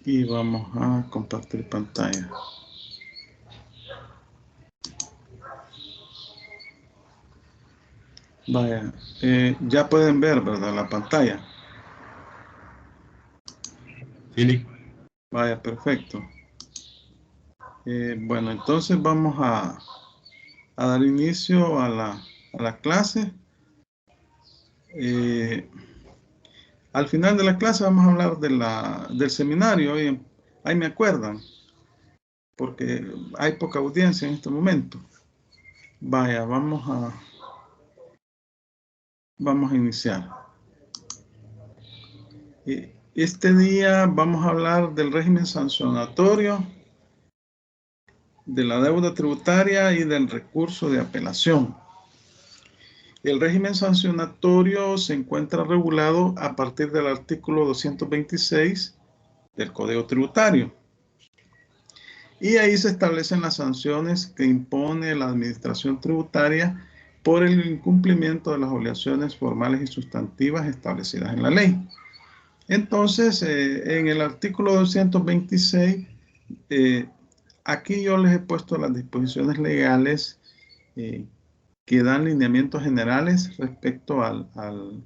Y vamos a compartir pantalla. Vaya, ya pueden ver, ¿verdad? La pantalla. Sí. Vaya, perfecto. Bueno, entonces vamos a dar inicio a la clase. Al final de la clase vamos a hablar del seminario. Ahí me acuerdan, porque hay poca audiencia en este momento. Vaya, vamos a iniciar. Este día vamos a hablar del régimen sancionatorio, de la deuda tributaria y del recurso de apelación. El régimen sancionatorio se encuentra regulado a partir del artículo 226 del Código Tributario. Y ahí se establecen las sanciones que impone la administración tributaria por el incumplimiento de las obligaciones formales y sustantivas establecidas en la ley. Entonces, en el artículo 226, aquí yo les he puesto las disposiciones legales que dan lineamientos generales respecto al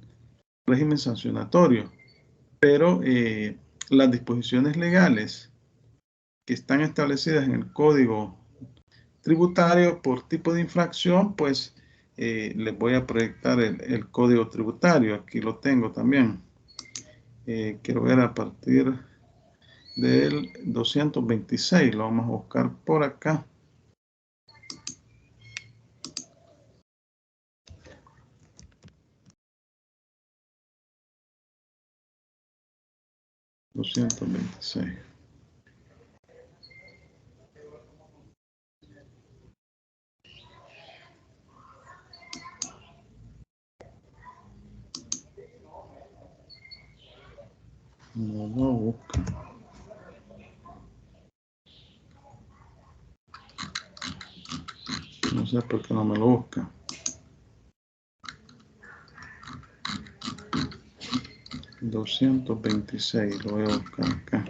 régimen sancionatorio, pero las disposiciones legales que están establecidas en el Código Tributario por tipo de infracción, pues les voy a proyectar el Código Tributario. Aquí lo tengo también. Quiero ver a partir del 226, lo vamos a buscar por acá. $226. No lo busca. No sé por qué no me lo busca. $226, lo voy a buscar acá.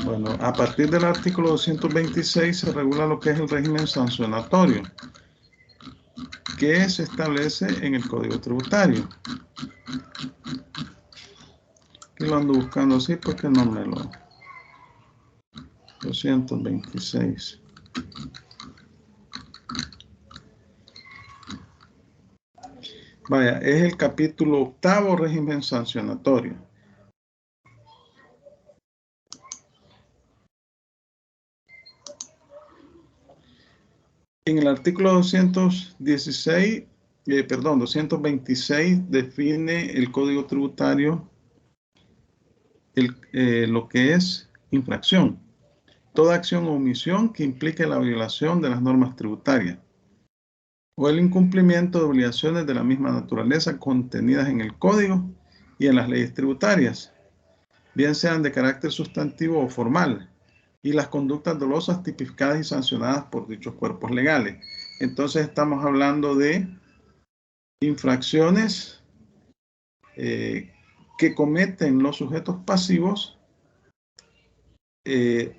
Bueno, a partir del artículo 226 se regula lo que es el régimen sancionatorio, que se establece en el Código Tributario. Aquí lo ando buscando así porque no me lo... 226. Vaya, es el capítulo 8º, régimen sancionatorio. En el artículo 226 define el Código Tributario lo que es infracción. Toda acción o omisión que implique la violación de las normas tributarias o el incumplimiento de obligaciones de la misma naturaleza contenidas en el Código y en las leyes tributarias, bien sean de carácter sustantivo o formal, y las conductas dolosas tipificadas y sancionadas por dichos cuerpos legales. Entonces estamos hablando de infracciones que cometen los sujetos pasivos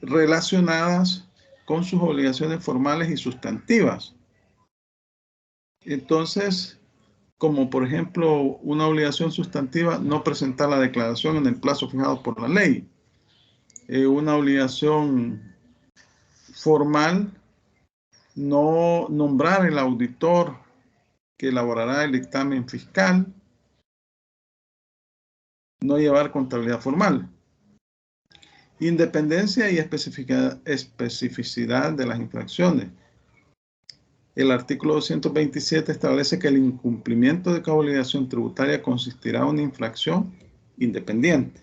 relacionadas con sus obligaciones formales y sustantivas. Entonces, como por ejemplo una obligación sustantiva, no presentar la declaración en el plazo fijado por la ley. Una obligación formal, no nombrar el auditor que elaborará el dictamen fiscal, no llevar contabilidad formal. Independencia y especificidad de las infracciones. El artículo 227 establece que el incumplimiento de cada obligación tributaria consistirá en una infracción independiente,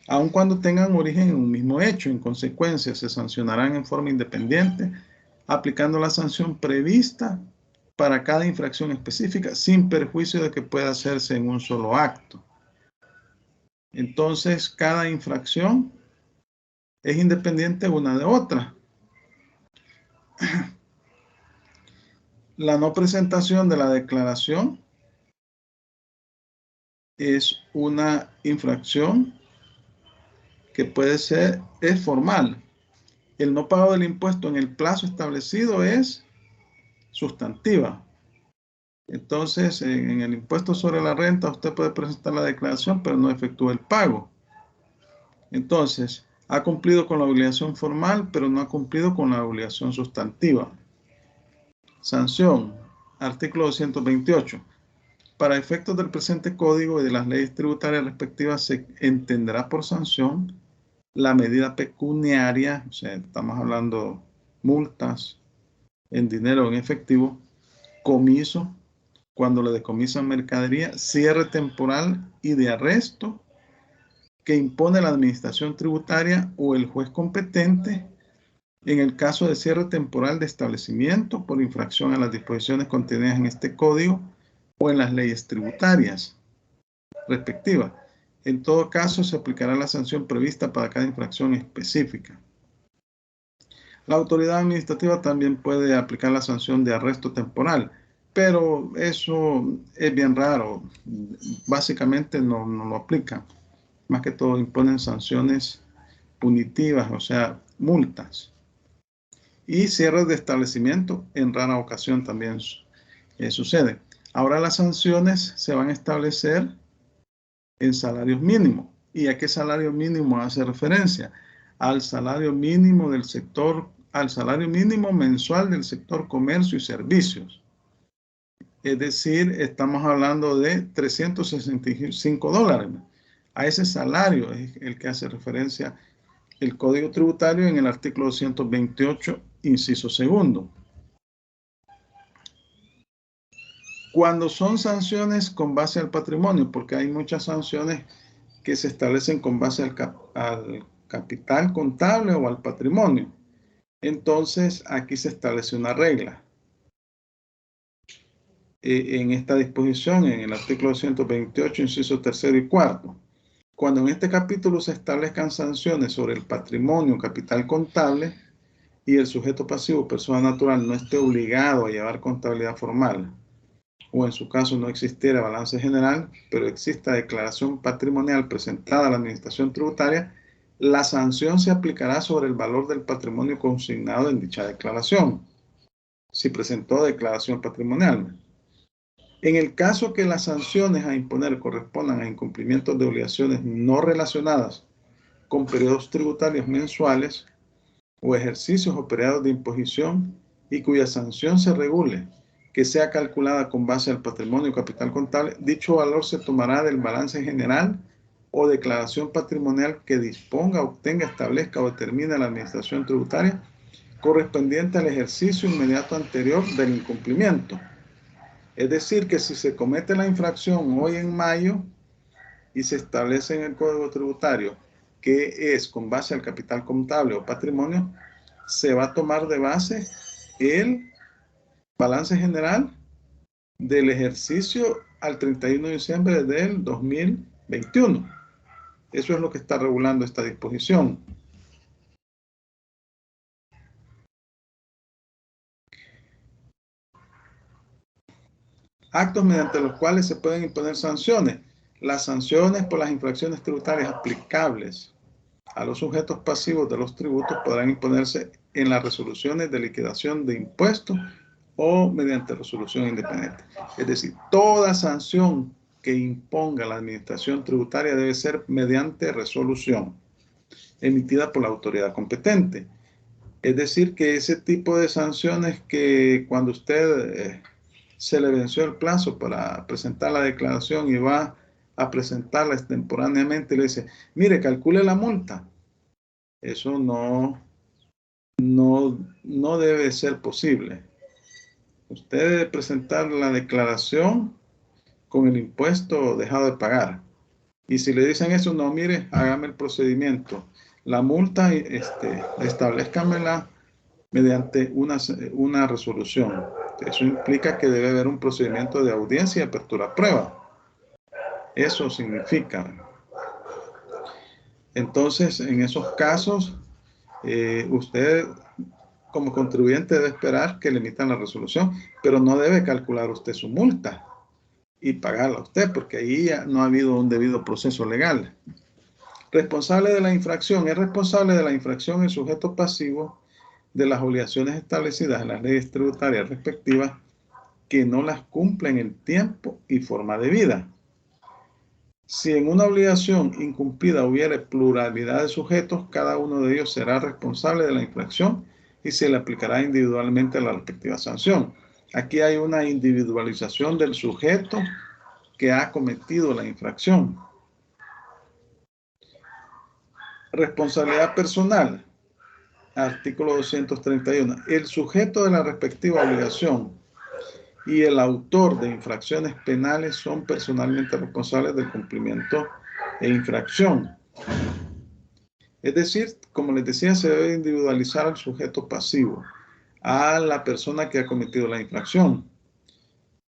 aun cuando tengan origen en un mismo hecho. En consecuencia, se sancionarán en forma independiente, aplicando la sanción prevista para cada infracción específica, sin perjuicio de que pueda hacerse en un solo acto. Entonces, cada infracción es independiente una de otra. La no presentación de la declaración es una infracción que puede ser, es formal. El no pago del impuesto en el plazo establecido es sustantiva. Entonces, en el impuesto sobre la renta, usted puede presentar la declaración, pero no efectúa el pago. Entonces, ha cumplido con la obligación formal, pero no ha cumplido con la obligación sustantiva. Sanción. Artículo 228. Para efectos del presente código y de las leyes tributarias respectivas, se entenderá por sanción la medida pecuniaria, o sea, estamos hablando multas en dinero o en efectivo, comiso, cuando le decomisan mercadería, cierre temporal y de arresto que impone la administración tributaria o el juez competente en el caso de cierre temporal de establecimiento por infracción a las disposiciones contenidas en este código o en las leyes tributarias respectivas. En todo caso, se aplicará la sanción prevista para cada infracción específica. La autoridad administrativa también puede aplicar la sanción de arresto temporal, pero eso es bien raro. Básicamente no lo aplican. Más que todo imponen sanciones punitivas, o sea, multas. Y cierres de establecimiento en rara ocasión también sucede. Ahora las sanciones se van a establecer en salarios mínimos. ¿Y a qué salario mínimo hace referencia? Al salario mínimo del sector, al salario mínimo mensual del sector comercio y servicios. Es decir, estamos hablando de $365. A ese salario es el que hace referencia el Código Tributario en el artículo 228, inciso segundo. Cuando son sanciones con base al patrimonio, porque hay muchas sanciones que se establecen con base al capital contable o al patrimonio. Entonces, aquí se establece una regla. En esta disposición, en el artículo 228, inciso tercero y cuarto. Cuando en este capítulo se establezcan sanciones sobre el patrimonio capital contable y el sujeto pasivo, persona natural, no esté obligado a llevar contabilidad formal, o en su caso no existiera balance general, pero exista declaración patrimonial presentada a la administración tributaria, la sanción se aplicará sobre el valor del patrimonio consignado en dicha declaración, si presentó declaración patrimonial. En el caso que las sanciones a imponer correspondan a incumplimientos de obligaciones no relacionadas con periodos tributarios mensuales o ejercicios o periodos de imposición y cuya sanción se regule, que sea calculada con base al patrimonio capital contable, dicho valor se tomará del balance general o declaración patrimonial que disponga, obtenga, establezca o determine la administración tributaria correspondiente al ejercicio inmediato anterior del incumplimiento. Es decir, que si se comete la infracción hoy en mayo y se establece en el Código Tributario que es con base al capital contable o patrimonio, se va a tomar de base el balance general del ejercicio al 31 de diciembre del 2021. Eso es lo que está regulando esta disposición. Actos mediante los cuales se pueden imponer sanciones. Las sanciones por las infracciones tributarias aplicables a los sujetos pasivos de los tributos podrán imponerse en las resoluciones de liquidación de impuestos o mediante resolución independiente. Es decir, toda sanción que imponga la administración tributaria debe ser mediante resolución emitida por la autoridad competente. Es decir, que ese tipo de sanciones que cuando usted se le venció el plazo para presentar la declaración y va a presentarla extemporáneamente y le dice, mire, calcule la multa. Eso no debe ser posible. Usted debe presentar la declaración con el impuesto dejado de pagar. Y si le dicen eso, no, mire, hágame el procedimiento. La multa, establezcamela mediante una resolución. Eso implica que debe haber un procedimiento de audiencia y apertura a prueba. Eso significa. Entonces, en esos casos, usted como contribuyente debe esperar que le emitan la resolución, pero no debe calcular usted su multa y pagarla a usted, porque ahí ya no ha habido un debido proceso legal. Responsable de la infracción. Es responsable de la infracción el sujeto pasivo de las obligaciones establecidas en las leyes tributarias respectivas que no las cumple en el tiempo y forma debida. Si en una obligación incumplida hubiere pluralidad de sujetos, cada uno de ellos será responsable de la infracción y se le aplicará individualmente la respectiva sanción. Aquí hay una individualización del sujeto que ha cometido la infracción. Responsabilidad personal. Artículo 231. El sujeto de la respectiva obligación y el autor de infracciones penales son personalmente responsables del cumplimiento e infracción. Es decir, como les decía, se debe individualizar al sujeto pasivo, a la persona que ha cometido la infracción.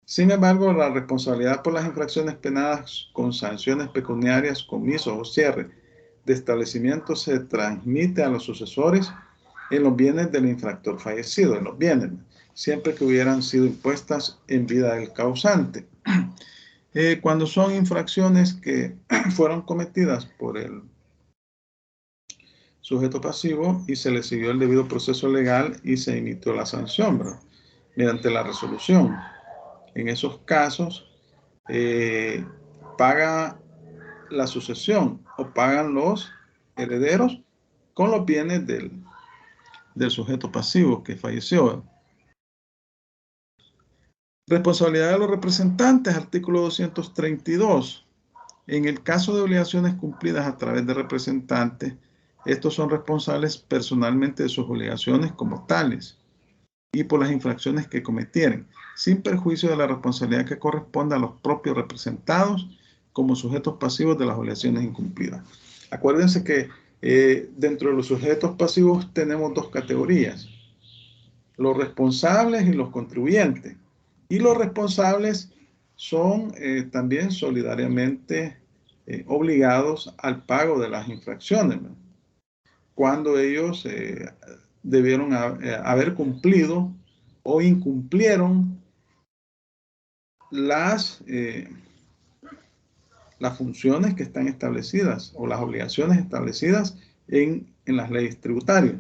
Sin embargo, la responsabilidad por las infracciones penadas con sanciones pecuniarias, comisos o cierre de establecimiento se transmite a los sucesores en los bienes del infractor fallecido, en los bienes, siempre que hubieran sido impuestas en vida del causante. Cuando son infracciones que fueron cometidas por el sujeto pasivo y se le siguió el debido proceso legal y se emitió la sanción, ¿verdad?, mediante la resolución. En esos casos, paga la sucesión o pagan los herederos con los bienes del sujeto pasivo que falleció. Responsabilidad de los representantes, artículo 232. En el caso de obligaciones cumplidas a través de representantes, estos son responsables personalmente de sus obligaciones como tales y por las infracciones que cometieron, sin perjuicio de la responsabilidad que corresponde a los propios representados como sujetos pasivos de las obligaciones incumplidas. Acuérdense que dentro de los sujetos pasivos tenemos dos categorías: los responsables y los contribuyentes. Y los responsables son también solidariamente obligados al pago de las infracciones, ¿no?, cuando ellos debieron haber cumplido o incumplieron las funciones que están establecidas o las obligaciones establecidas en las leyes tributarias.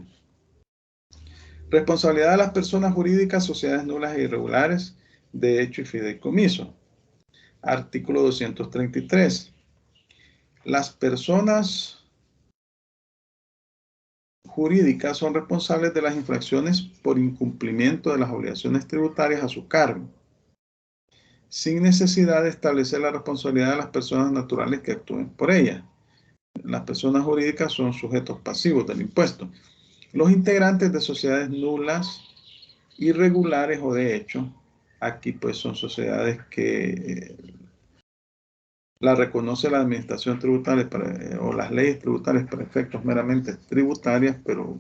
Responsabilidad de las personas jurídicas, sociedades nulas e irregulares de hecho y fideicomiso. Artículo 233. Las personas jurídicas son responsables de las infracciones por incumplimiento de las obligaciones tributarias a su cargo, sin necesidad de establecer la responsabilidad de las personas naturales que actúen por ellas. Las personas jurídicas son sujetos pasivos del impuesto. Los integrantes de sociedades nulas, irregulares o de hecho, aquí pues son sociedades que la reconoce la administración tributaria o las leyes tributarias para efectos meramente tributarias, pero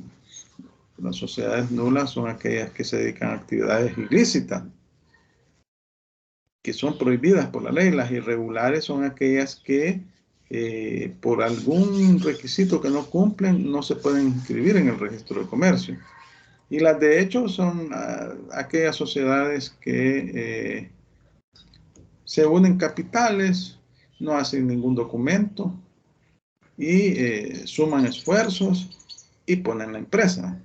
las sociedades nulas son aquellas que se dedican a actividades ilícitas, que son prohibidas por la ley. Las irregulares son aquellas que por algún requisito que no cumplen no se pueden inscribir en el registro de comercio. Y las de hecho son aquellas sociedades que se unen capitales, no hacen ningún documento y suman esfuerzos y ponen la empresa.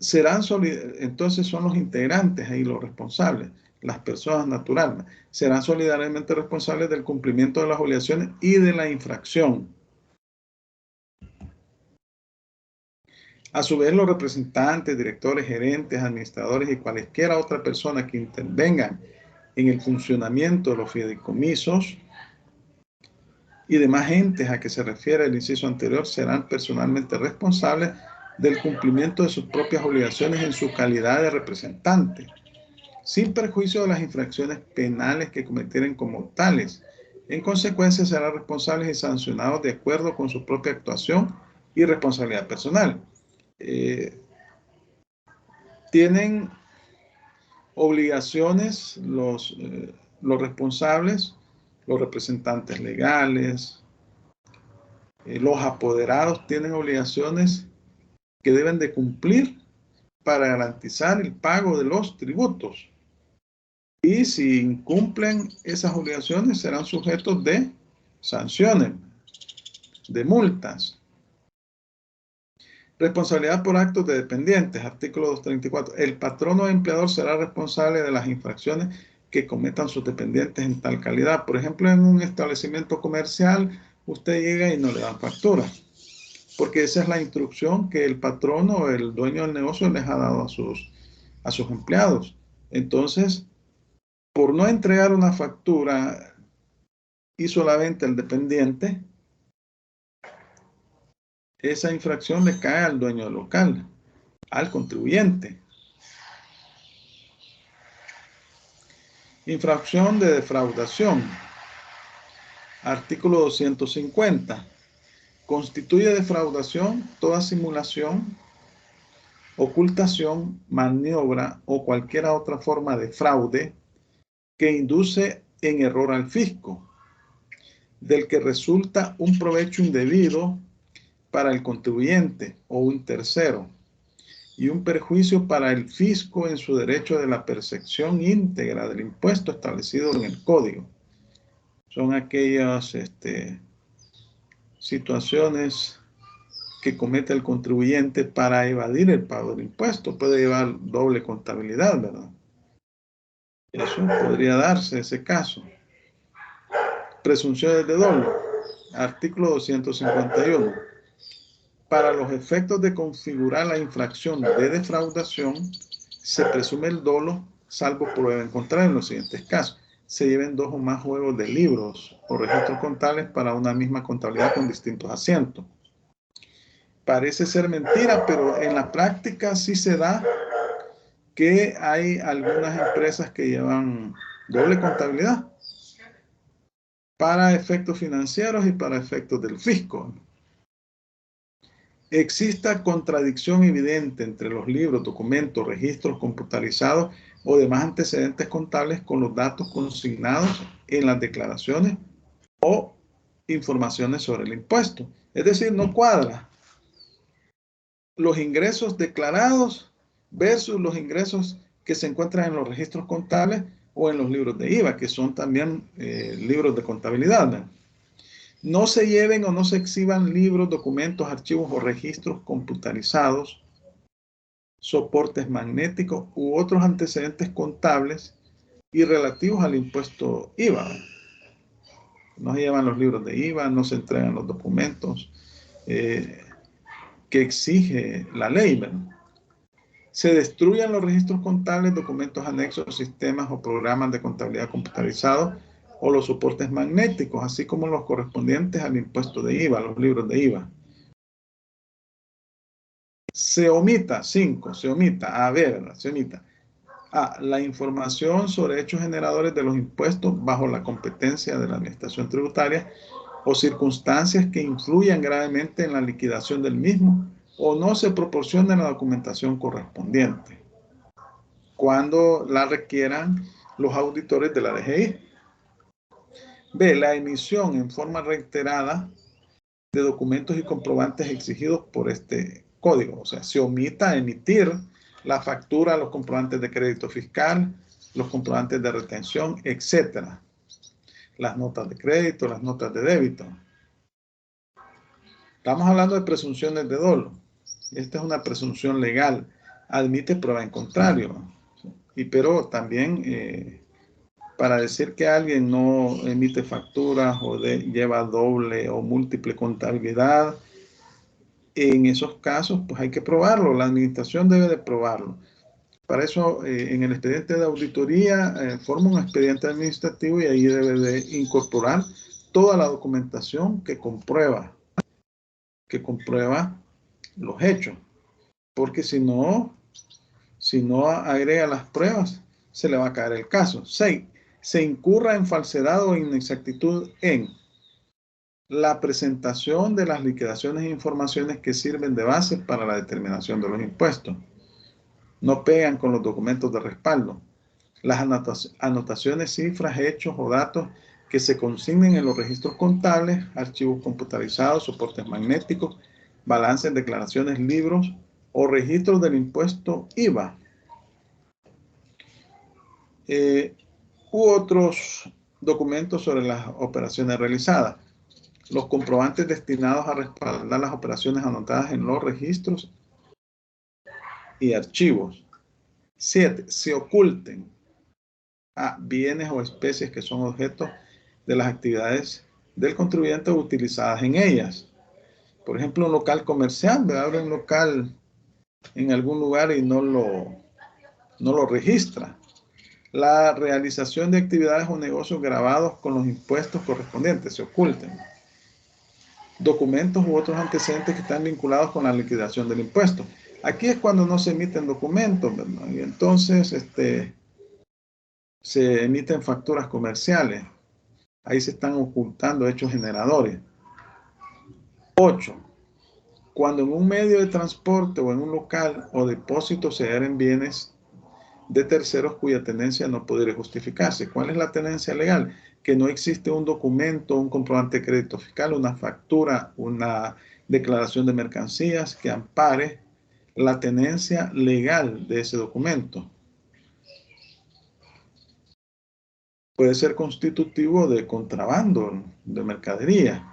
Entonces son los integrantes ahí los responsables, las personas naturales. Serán solidariamente responsables del cumplimiento de las obligaciones y de la infracción. A su vez, los representantes, directores, gerentes, administradores y cualesquiera otra persona que intervengan en el funcionamiento de los fideicomisos y demás entes a que se refiere el inciso anterior serán personalmente responsables del cumplimiento de sus propias obligaciones en su calidad de representante, sin perjuicio de las infracciones penales que cometieren como tales. En consecuencia, serán responsables y sancionados de acuerdo con su propia actuación y responsabilidad personal. Tienen obligaciones los responsables, los representantes legales, los apoderados tienen obligaciones que deben de cumplir para garantizar el pago de los tributos. Y si incumplen esas obligaciones, serán sujetos de sanciones, de multas. Responsabilidad por actos de dependientes, artículo 234. El patrono o empleador será responsable de las infracciones que cometan sus dependientes en tal calidad. Por ejemplo, en un establecimiento comercial, usted llega y no le dan factura, porque esa es la instrucción que el patrono o el dueño del negocio les ha dado a sus empleados. Entonces, por no entregar una factura, hizo la venta el dependiente, esa infracción le cae al dueño del local, al contribuyente. Infracción de defraudación. Artículo 250. Constituye defraudación toda simulación, ocultación, maniobra o cualquier otra forma de fraude que induce en error al fisco, del que resulta un provecho indebido para el contribuyente o un tercero, y un perjuicio para el fisco en su derecho de la percepción íntegra del impuesto establecido en el código. Son aquellas situaciones que comete el contribuyente para evadir el pago del impuesto. Puede llevar doble contabilidad, ¿verdad? Eso podría darse ese caso. Presunciones de dolo. Artículo 251. Para los efectos de configurar la infracción de defraudación, se presume el dolo, salvo prueba en contrario en los siguientes casos. Se lleven 2 o más juegos de libros o registros contables para una misma contabilidad con distintos asientos. Parece ser mentira, pero en la práctica sí se da que hay algunas empresas que llevan doble contabilidad para efectos financieros y para efectos del fisco. Exista contradicción evidente entre los libros, documentos, registros computarizados o demás antecedentes contables con los datos consignados en las declaraciones o informaciones sobre el impuesto. Es decir, no cuadra los ingresos declarados versus los ingresos que se encuentran en los registros contables o en los libros de IVA, que son también libros de contabilidad, ¿no? No se lleven o no se exhiban libros, documentos, archivos o registros computarizados, soportes magnéticos u otros antecedentes contables y relativos al impuesto IVA. No se llevan los libros de IVA, no se entregan los documentos que exige la ley, ¿verdad? Se destruyan los registros contables, documentos anexos, sistemas o programas de contabilidad computarizados o los soportes magnéticos, así como los correspondientes al impuesto de IVA, los libros de IVA. Se omita, 5, se omita, se omita. La información sobre hechos generadores de los impuestos bajo la competencia de la Administración Tributaria o circunstancias que influyan gravemente en la liquidación del mismo o no se proporcione la documentación correspondiente cuando la requieran los auditores de la DGI. B. La emisión en forma reiterada de documentos y comprobantes exigidos por este código. O sea, se omita emitir la factura, los comprobantes de crédito fiscal, los comprobantes de retención, etcétera. Las notas de crédito, las notas de débito. Estamos hablando de presunciones de dolo. Esta es una presunción legal. Admite prueba en contrario. Pero también para decir que alguien no emite facturas o lleva doble o múltiple contabilidad, en esos casos pues hay que probarlo, la administración debe de probarlo. Para eso en el expediente de auditoría forma un expediente administrativo y ahí debe de incorporar toda la documentación que comprueba los hechos, porque si no agrega las pruebas, se le va a caer el caso. 6. Se incurra en falsedad o inexactitud en la presentación de las liquidaciones e informaciones que sirven de base para la determinación de los impuestos. No pegan con los documentos de respaldo. Las anotaciones, cifras, hechos o datos que se consignen en los registros contables, archivos computarizados, soportes magnéticos, balances, declaraciones, libros o registros del impuesto IVA u otros documentos sobre las operaciones realizadas. Los comprobantes destinados a respaldar las operaciones anotadas en los registros y archivos. 7. Se oculten bienes o especies que son objeto de las actividades del contribuyente utilizadas en ellas. Por ejemplo, un local comercial, abre un local en algún lugar y no lo registra. La realización de actividades o negocios grabados con los impuestos correspondientes, se oculten. Documentos u otros antecedentes que están vinculados con la liquidación del impuesto. Aquí es cuando no se emiten documentos, ¿verdad? Y entonces se emiten facturas comerciales. Ahí se están ocultando hechos generadores. 8. Cuando en un medio de transporte o en un local o depósito se hallen bienes de terceros cuya tenencia no pudiera justificarse. ¿Cuál es la tenencia legal? Que no existe un documento, un comprobante de crédito fiscal, una factura, una declaración de mercancías que ampare la tenencia legal de ese documento. Puede ser constitutivo de contrabando, de mercadería.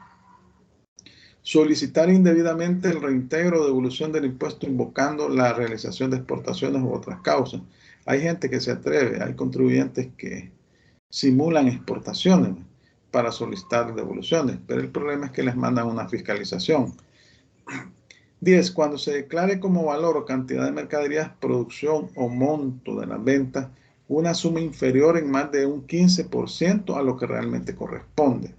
Solicitar indebidamente el reintegro o devolución del impuesto invocando la realización de exportaciones u otras causas. Hay gente que se atreve, hay contribuyentes que simulan exportaciones para solicitar devoluciones, pero el problema es que les mandan una fiscalización. 10. Cuando se declare como valor o cantidad de mercaderías, producción o monto de las ventas, una suma inferior en más de un 15% a lo que realmente corresponde.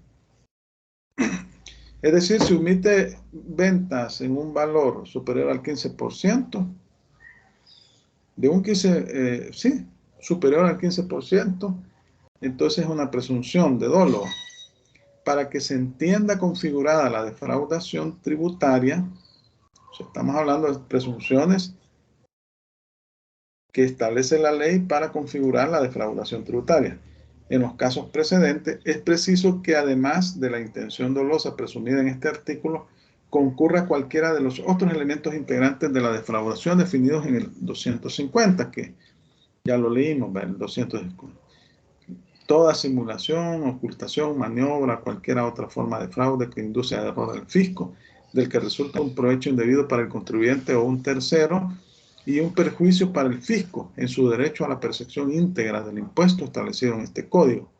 Es decir, si omite ventas en un valor superior al 15%, superior al 15%, entonces es una presunción de dolo. Para que se entienda configurada la defraudación tributaria, o sea, estamos hablando de presunciones que establece la ley para configurar la defraudación tributaria. En los casos precedentes, es preciso que además de la intención dolosa presumida en este artículo, concurra cualquiera de los otros elementos integrantes de la defraudación definidos en el 250, que ya lo leímos, el 250. Toda simulación, ocultación, maniobra, cualquier otra forma de fraude que induce a error al fisco, del que resulta un provecho indebido para el contribuyente o un tercero, y un perjuicio para el fisco en su derecho a la percepción íntegra del impuesto establecido en este código.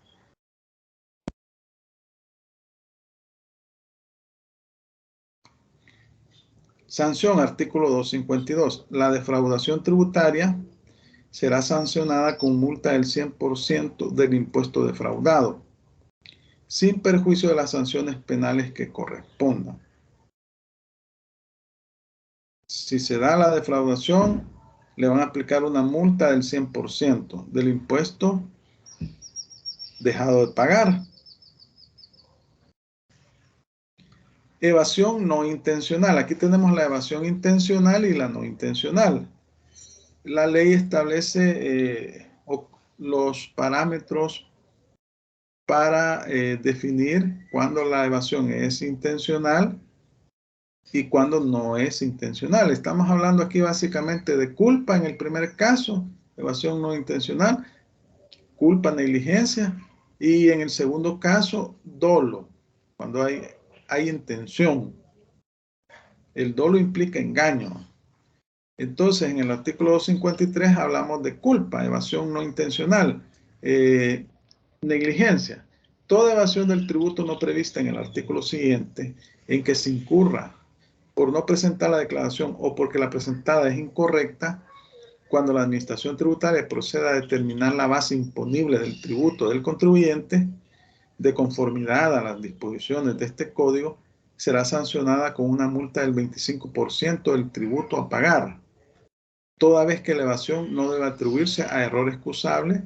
Sanción, artículo 252. La defraudación tributaria será sancionada con multa del 100% del impuesto defraudado, sin perjuicio de las sanciones penales que correspondan. Si se da la defraudación, le van a aplicar una multa del 100% del impuesto dejado de pagar. Evasión no intencional. Aquí tenemos la evasión intencional y la no intencional. La ley establece los parámetros para definir cuándo la evasión es intencional y cuándo no es intencional. Estamos hablando aquí básicamente de culpa en el primer caso, evasión no intencional, culpa, negligencia, y en el segundo caso, dolo, cuando hay intención. El dolo implica engaño. Entonces, en el artículo 253 hablamos de culpa, evasión no intencional, negligencia. Toda evasión del tributo no prevista en el artículo siguiente, en que se incurra por no presentar la declaración o porque la presentada es incorrecta, cuando la administración tributaria proceda a determinar la base imponible del tributo del contribuyente, de conformidad a las disposiciones de este código, será sancionada con una multa del 25% del tributo a pagar, toda vez que la evasión no debe atribuirse a error excusable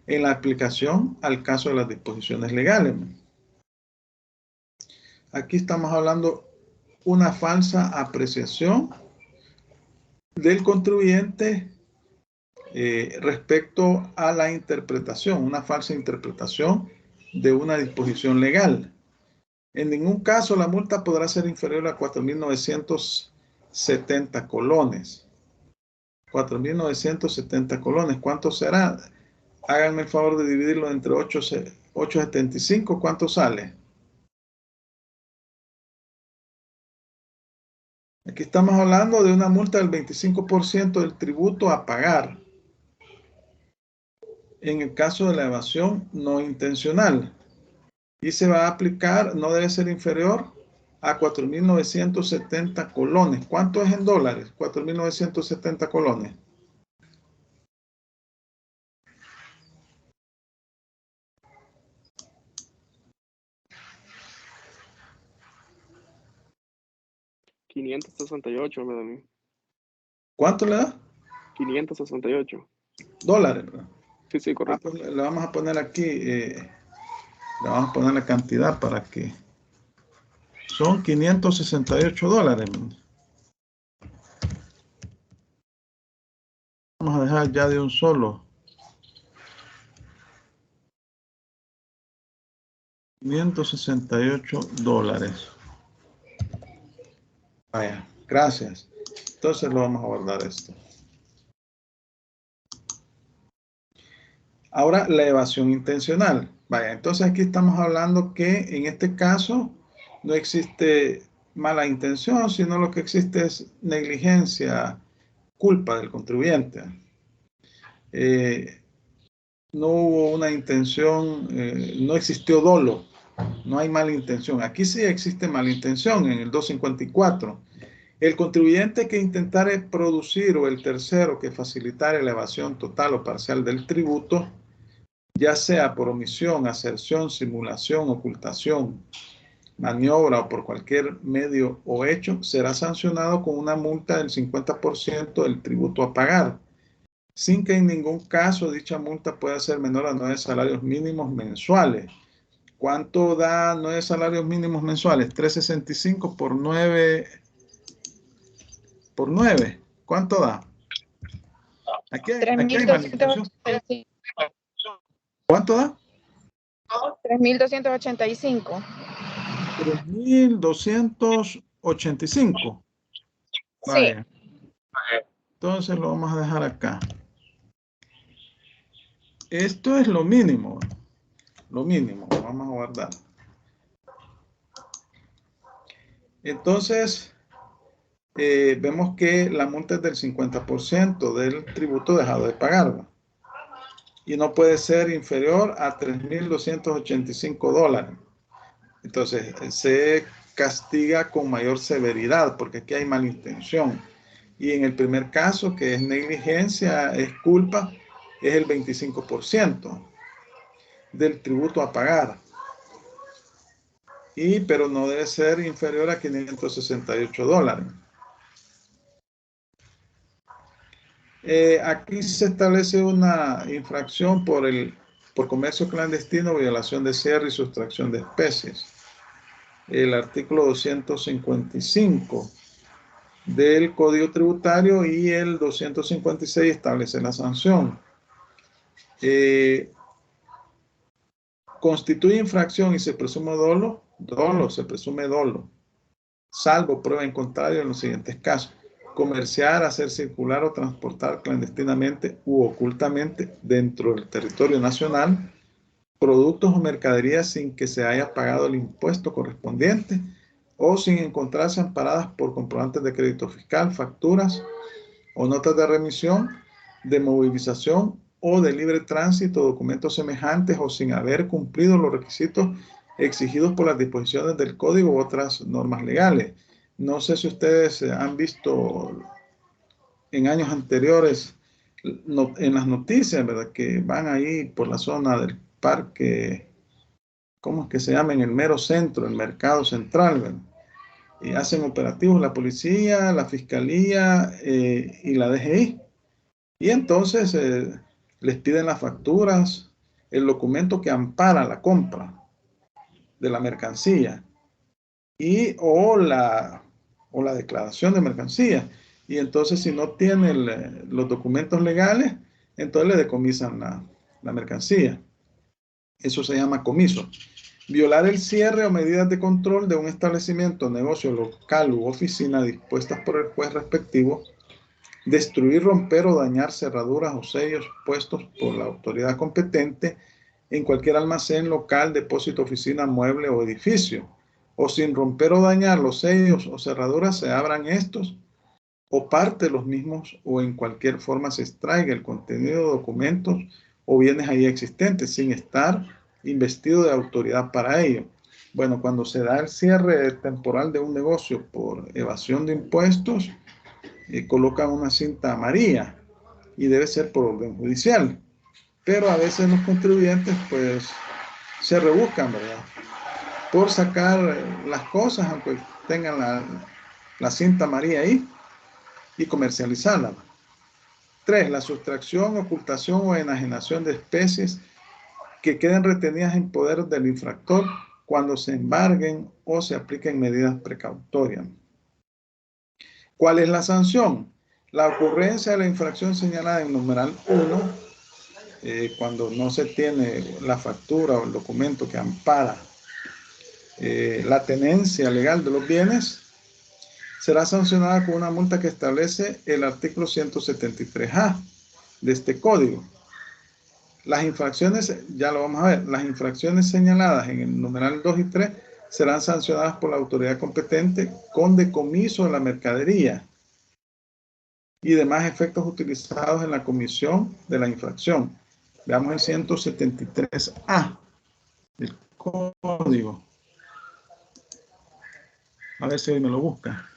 en la aplicación al caso de las disposiciones legales. Aquí estamos hablando una falsa apreciación del contribuyente respecto a la interpretación, una falsa interpretación de una disposición legal. En ningún caso la multa podrá ser inferior a 4.960 4.970 colones. 4.970 colones. ¿Cuánto será? Háganme el favor de dividirlo entre 8.75. ¿Cuánto sale? Aquí estamos hablando de una multa del 25% del tributo a pagar en el caso de la evasión no intencional. Y se va a aplicar, no debe ser inferior a 4.970 colones. ¿Cuánto es en dólares? 4.970 colones. $568, me da a mí. ¿Cuánto le da? 568. Dólares, ¿verdad? Sí, correcto. Pues le vamos a poner aquí, le vamos a poner la cantidad para que... Son $568. Vamos a dejar ya de un solo. $568. Vaya, gracias. Entonces lo vamos a guardar esto. Ahora, la evasión intencional. Vaya, entonces aquí estamos hablando que en este caso no existe mala intención, sino lo que existe es negligencia, culpa del contribuyente. No hubo una intención, no existió dolo, no hay mala intención. Aquí sí existe mala intención en el 254. El contribuyente que intentare producir o el tercero que facilitare la evasión total o parcial del tributo, ya sea por omisión, aserción, simulación, ocultación, maniobra o por cualquier medio o hecho, será sancionado con una multa del 50% del tributo a pagar, sin que en ningún caso dicha multa pueda ser menor a 9 salarios mínimos mensuales. ¿Cuánto da 9 salarios mínimos mensuales? 365 por 9 por 9. ¿Cuánto da? Aquí hay mala intención. ¿Cuánto da? 3.285. 3.285. Vaya. Sí. Entonces lo vamos a dejar acá. Esto es lo mínimo. Lo mínimo. Lo vamos a guardar. Entonces, vemos que la multa es del 50% del tributo dejado de pagar. Y no puede ser inferior a $3.285. Entonces, se castiga con mayor severidad porque aquí hay mala intención. Y en el primer caso, que es negligencia, es culpa, es el 25% del tributo a pagar. Pero no debe ser inferior a $568. Aquí se establece una infracción por comercio clandestino, violación de cierre y sustracción de especies. El artículo 255 del Código Tributario y el 256 establece la sanción. Constituye infracción y se presume dolo, se presume dolo, salvo prueba en contrario en los siguientes casos: comerciar, hacer circular o transportar clandestinamente u ocultamente dentro del territorio nacional productos o mercaderías sin que se haya pagado el impuesto correspondiente o sin encontrarse amparadas por comprobantes de crédito fiscal, facturas o notas de remisión, de movilización o de libre tránsito, documentos semejantes, o sin haber cumplido los requisitos exigidos por las disposiciones del Código u otras normas legales. No sé si ustedes han visto en años anteriores en las noticias, ¿verdad?, que van ahí por la zona del parque, ¿cómo es que se llama?, en el mero centro, el mercado central, ¿verdad?, y hacen operativos la policía, la fiscalía y la DGI. Y entonces les piden las facturas, el documento que ampara la compra de la mercancía o la declaración de mercancía. Y entonces, si no tiene los documentos legales, entonces le decomisan la mercancía. Eso se llama comiso. Violar el cierre o medidas de control de un establecimiento, negocio local u oficina dispuestas por el juez respectivo. Destruir, romper o dañar cerraduras o sellos puestos por la autoridad competente en cualquier almacén, local, depósito, oficina, mueble o edificio. O sin romper o dañar los sellos o cerraduras, se abran estos o parte de los mismos, o en cualquier forma se extraiga el contenido de documentos o bienes ahí existentes sin estar investido de autoridad para ello. Bueno, cuando se da el cierre temporal de un negocio por evasión de impuestos, colocan una cinta amarilla y debe ser por orden judicial. Pero a veces los contribuyentes pues se rebuscan, ¿verdad? Por sacar las cosas, aunque tengan la cinta amarilla ahí, y comercializarla. 3. La sustracción, ocultación o enajenación de especies que queden retenidas en poder del infractor cuando se embarguen o se apliquen medidas precautorias. ¿Cuál es la sanción? La ocurrencia de la infracción señalada en numeral 1, cuando no se tiene la factura o el documento que ampara la tenencia legal de los bienes, será sancionada con una multa que establece el artículo 173A de este código. Las infracciones, ya lo vamos a ver, las infracciones señaladas en el numeral 2 y 3 serán sancionadas por la autoridad competente con decomiso de la mercadería y demás efectos utilizados en la comisión de la infracción. Veamos el 173A del código. A ver si hoy me lo busca.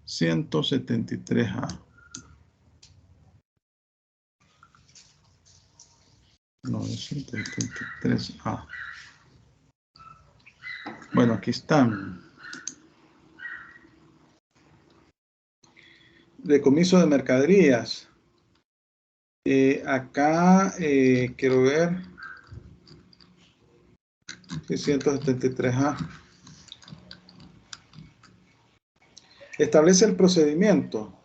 (173A). 973A. Bueno, aquí están. Decomiso de mercaderías. Acá quiero ver. 173A. Establece el procedimiento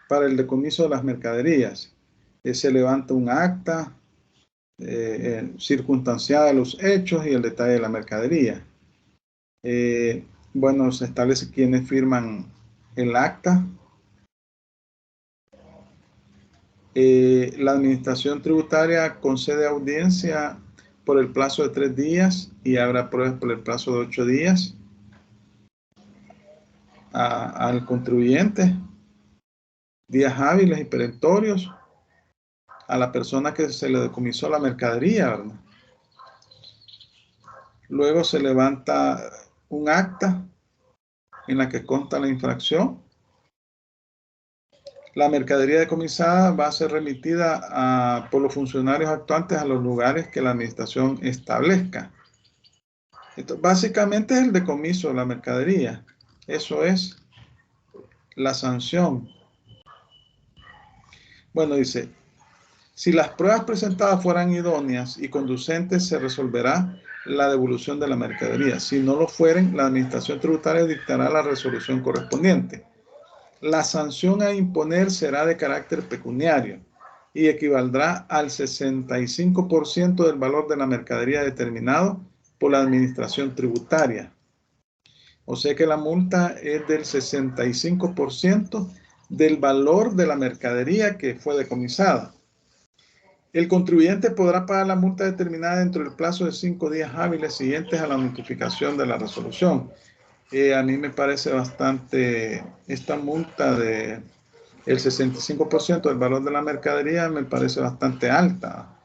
para el decomiso de las mercaderías. Se levanta un acta circunstanciada de los hechos y el detalle de la mercadería. Bueno, se establece quiénes firman el acta. La administración tributaria concede audiencia por el plazo de 3 días y habrá pruebas por el plazo de 8 días al contribuyente, días hábiles y perentorios a la persona que se le decomisó la mercadería, ¿verdad? Luego se levanta un acta en la que consta la infracción. La mercadería decomisada va a ser remitida por los funcionarios actuantes a los lugares que la administración establezca. Esto básicamente es el decomiso de la mercadería. Eso es la sanción. Bueno, dice, si las pruebas presentadas fueran idóneas y conducentes, se resolverá la devolución de la mercadería. Si no lo fueren, la administración tributaria dictará la resolución correspondiente. La sanción a imponer será de carácter pecuniario y equivaldrá al 65% del valor de la mercadería determinado por la administración tributaria. O sea que la multa es del 65% del valor de la mercadería que fue decomisada. El contribuyente podrá pagar la multa determinada dentro del plazo de 5 días hábiles siguientes a la notificación de la resolución. A mí me parece bastante, esta multa de el 65% del valor de la mercadería me parece bastante alta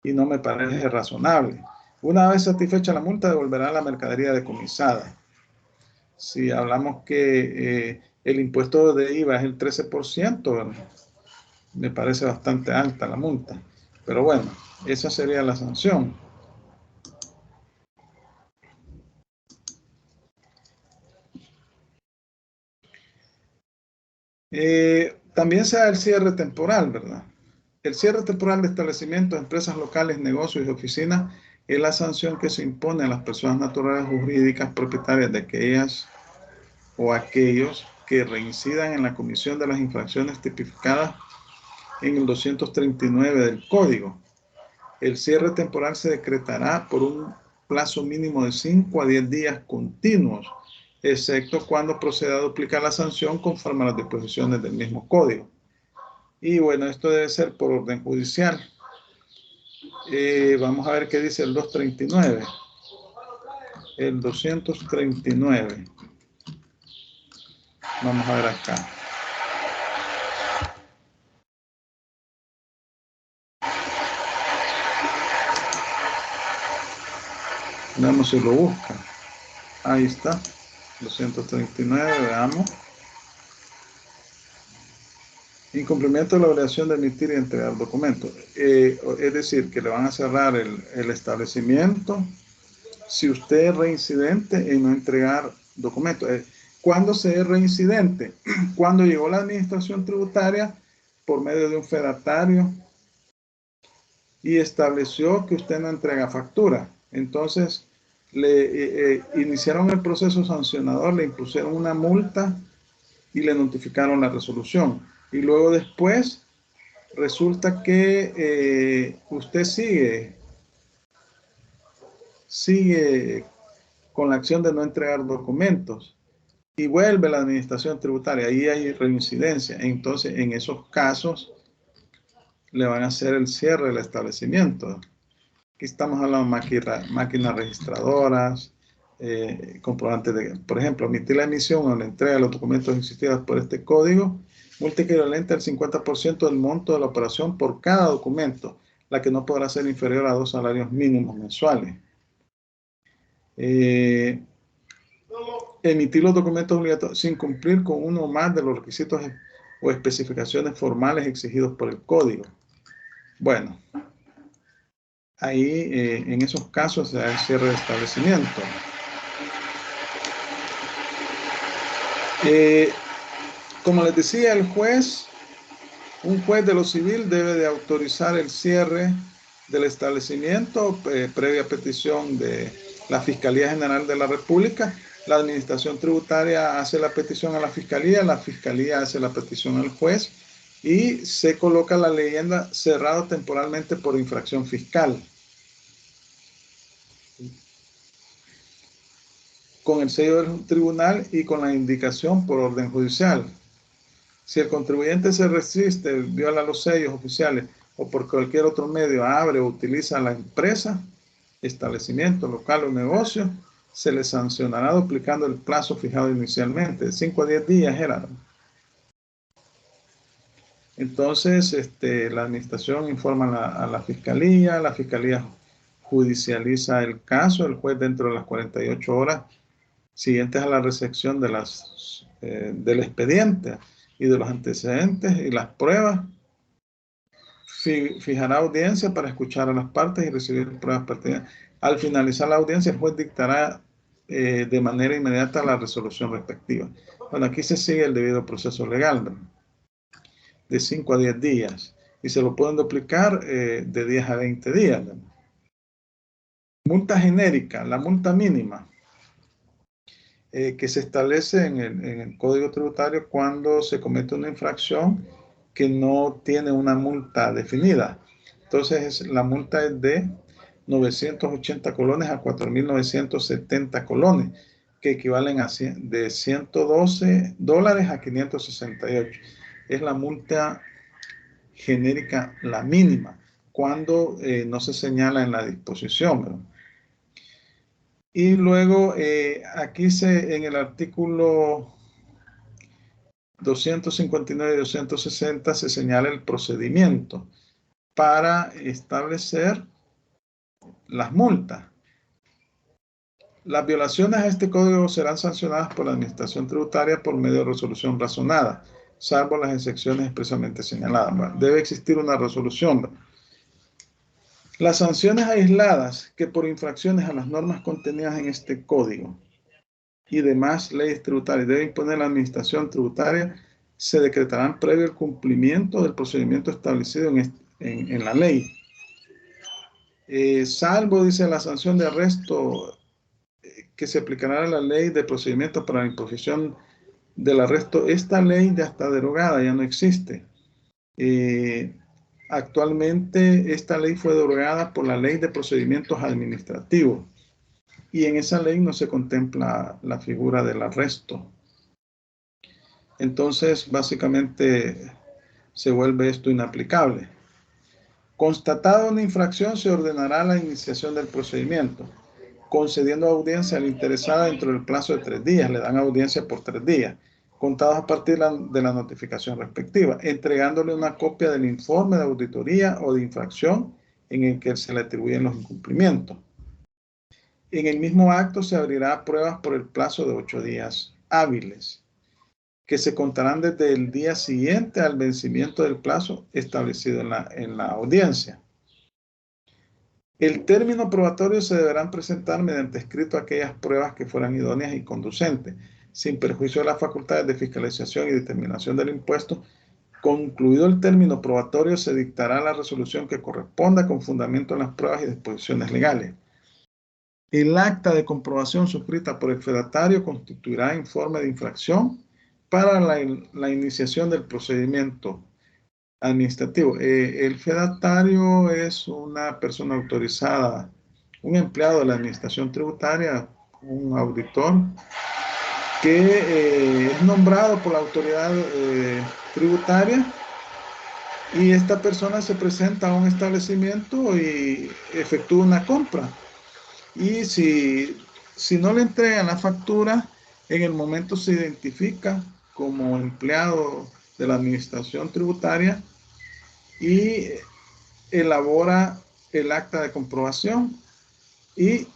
y no me parece razonable. Una vez satisfecha la multa, devolverá la mercadería decomisada. Si hablamos que el impuesto de IVA es el 13%, me parece bastante alta la multa. Pero bueno, esa sería la sanción. También se da el cierre temporal, ¿verdad? El cierre temporal de establecimientos, empresas locales, negocios y oficinas es la sanción que se impone a las personas naturales o jurídicas propietarias de aquellas o aquellos que reincidan en la comisión de las infracciones tipificadas en el 239 del Código. El cierre temporal se decretará por un plazo mínimo de 5 a 10 días continuos, excepto cuando proceda a duplicar la sanción conforme a las disposiciones del mismo Código. Y bueno, esto debe ser por orden judicial. Vamos a ver qué dice el 239. El 239. Vamos a ver acá. Veamos si lo busca. Ahí está. 239, veamos. Incumplimiento de la obligación de emitir y entregar documentos. Es decir, que le van a cerrar el establecimiento si usted es reincidente en no entregar documentos. ¿Cuándo se es reincidente? Cuando llegó la administración tributaria por medio de un fedatario y estableció que usted no entrega factura. Entonces, le iniciaron el proceso sancionador, le impusieron una multa y le notificaron la resolución. Y luego después resulta que usted sigue con la acción de no entregar documentos y vuelve a la administración tributaria. Ahí hay reincidencia. Entonces, en esos casos, le van a hacer el cierre del establecimiento. Aquí estamos hablando de máquinas registradoras, comprobantes de, por ejemplo, omitir la emisión o la entrega de los documentos exigidos por este código, multa equivalente al 50% del monto de la operación por cada documento, la que no podrá ser inferior a 2 salarios mínimos mensuales. Emitir los documentos obligatorios sin cumplir con uno o más de los requisitos o especificaciones formales exigidos por el código. Bueno, ahí en esos casos se da el cierre de establecimiento. Como les decía, un juez de lo civil debe de autorizar el cierre del establecimiento previa petición de la Fiscalía General de la República. La administración tributaria hace la petición a la Fiscalía hace la petición al juez y se coloca la leyenda cerrado temporalmente por infracción fiscal, con el sello del tribunal y con la indicación por orden judicial. Si el contribuyente se resiste, viola los sellos oficiales o por cualquier otro medio abre o utiliza la empresa, establecimiento, local o negocio, se le sancionará duplicando el plazo fijado inicialmente, de 5 a 10 días era. Entonces, la administración informa a la fiscalía judicializa el caso, el juez dentro de las 48 horas siguientes a la recepción del expediente y de los antecedentes y las pruebas, fijará audiencia para escuchar a las partes y recibir pruebas pertinentes. Al finalizar la audiencia, el juez dictará de manera inmediata la resolución respectiva. Bueno, aquí se sigue el debido proceso legal, ¿no? De 5 a 10 días y se lo pueden duplicar de 10 a 20 días, ¿no? Multa genérica, la multa mínima que se establece en el Código Tributario cuando se comete una infracción que no tiene una multa definida. Entonces, la multa es de 980 colones a 4.970 colones, que equivalen a de $112 a 568. Es la multa genérica, la mínima, cuando no se señala en la disposición, ¿verdad? Y luego, aquí en el artículo 259 y 260 se señala el procedimiento para establecer las multas. Las violaciones a este código serán sancionadas por la administración tributaria por medio de resolución razonada, salvo las excepciones expresamente señaladas. Debe existir una resolución. Las sanciones aisladas que por infracciones a las normas contenidas en este código y demás leyes tributarias debe imponer la administración tributaria se decretarán previo al cumplimiento del procedimiento establecido en la ley. Salvo, dice, la sanción de arresto que se aplicará a la ley de procedimientos para la imposición del arresto. Esta ley ya está derogada, ya no existe. Actualmente esta ley fue derogada por la Ley de Procedimientos Administrativos y en esa ley no se contempla la figura del arresto. Entonces, básicamente se vuelve esto inaplicable. Constatada una infracción, se ordenará la iniciación del procedimiento, concediendo audiencia al interesado dentro del plazo de 3 días. Le dan audiencia por 3 días, contados a partir de la notificación respectiva, entregándole una copia del informe de auditoría o de infracción en el que se le atribuyen los incumplimientos. En el mismo acto se abrirá pruebas por el plazo de 8 días hábiles, que se contarán desde el día siguiente al vencimiento del plazo establecido en la audiencia. El término probatorio se deberán presentar mediante escrito aquellas pruebas que fueran idóneas y conducentes, sin perjuicio de las facultades de fiscalización y determinación del impuesto. Concluido el término probatorio, se dictará la resolución que corresponda con fundamento en las pruebas y disposiciones legales. El acta de comprobación suscrita por el fedatario constituirá informe de infracción para la iniciación del procedimiento administrativo. El fedatario es una persona autorizada, un empleado de la administración tributaria, un auditor, que es nombrado por la autoridad tributaria, y esta persona se presenta a un establecimiento y efectúa una compra. Y si no le entregan la factura, en el momento se identifica como empleado de la administración tributaria y elabora el acta de comprobación y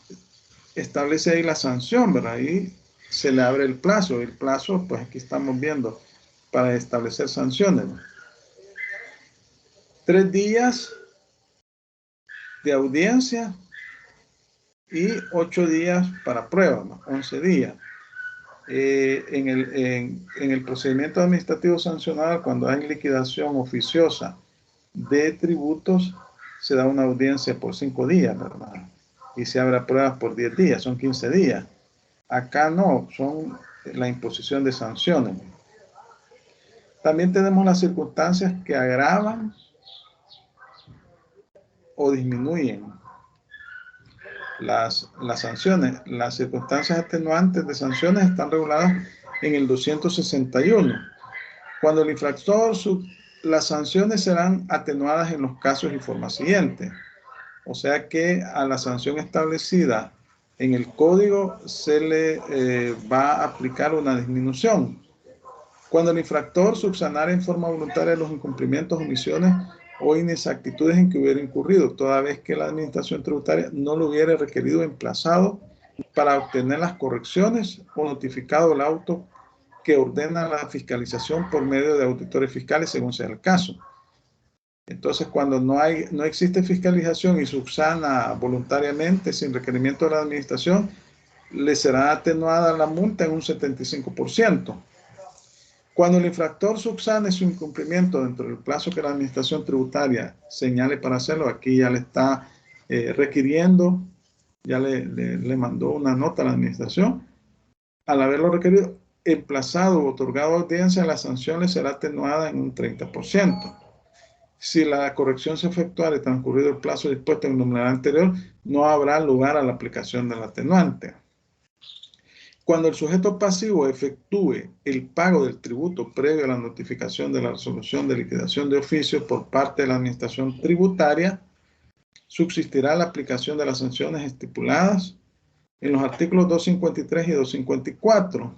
establece ahí la sanción, ¿verdad? Y se le abre el plazo. El plazo, pues aquí estamos viendo, para establecer sanciones, ¿no? 3 días de audiencia y 8 días para prueba, ¿no? 11 días. En el procedimiento administrativo sancionado, cuando hay liquidación oficiosa de tributos, se da una audiencia por 5 días, ¿verdad? Y se abre pruebas por 10 días, son 15 días. Acá no, son la imposición de sanciones. También tenemos las circunstancias que agravan o disminuyen las sanciones. Las circunstancias atenuantes de sanciones están reguladas en el 261. Cuando el infractor, las sanciones serán atenuadas en los casos y formas siguientes. O sea que a la sanción establecida en el código se le va a aplicar una disminución. Cuando el infractor subsanara en forma voluntaria los incumplimientos, omisiones o inexactitudes en que hubiera incurrido, toda vez que la administración tributaria no lo hubiera requerido emplazado para obtener las correcciones o notificado el auto que ordena la fiscalización por medio de auditores fiscales, según sea el caso. Entonces, cuando no existe fiscalización y subsana voluntariamente sin requerimiento de la administración, le será atenuada la multa en un 75%. Cuando el infractor subsane su incumplimiento dentro del plazo que la administración tributaria señale para hacerlo, aquí ya le está requiriendo, ya le mandó una nota a la administración. Al haberlo requerido, emplazado o otorgado audiencia, la sanción le será atenuada en un 30%. Si la corrección se efectuara transcurrido el plazo dispuesto en el numeral anterior, no habrá lugar a la aplicación del atenuante. Cuando el sujeto pasivo efectúe el pago del tributo previo a la notificación de la resolución de liquidación de oficio por parte de la administración tributaria, subsistirá la aplicación de las sanciones estipuladas en los artículos 253 y 254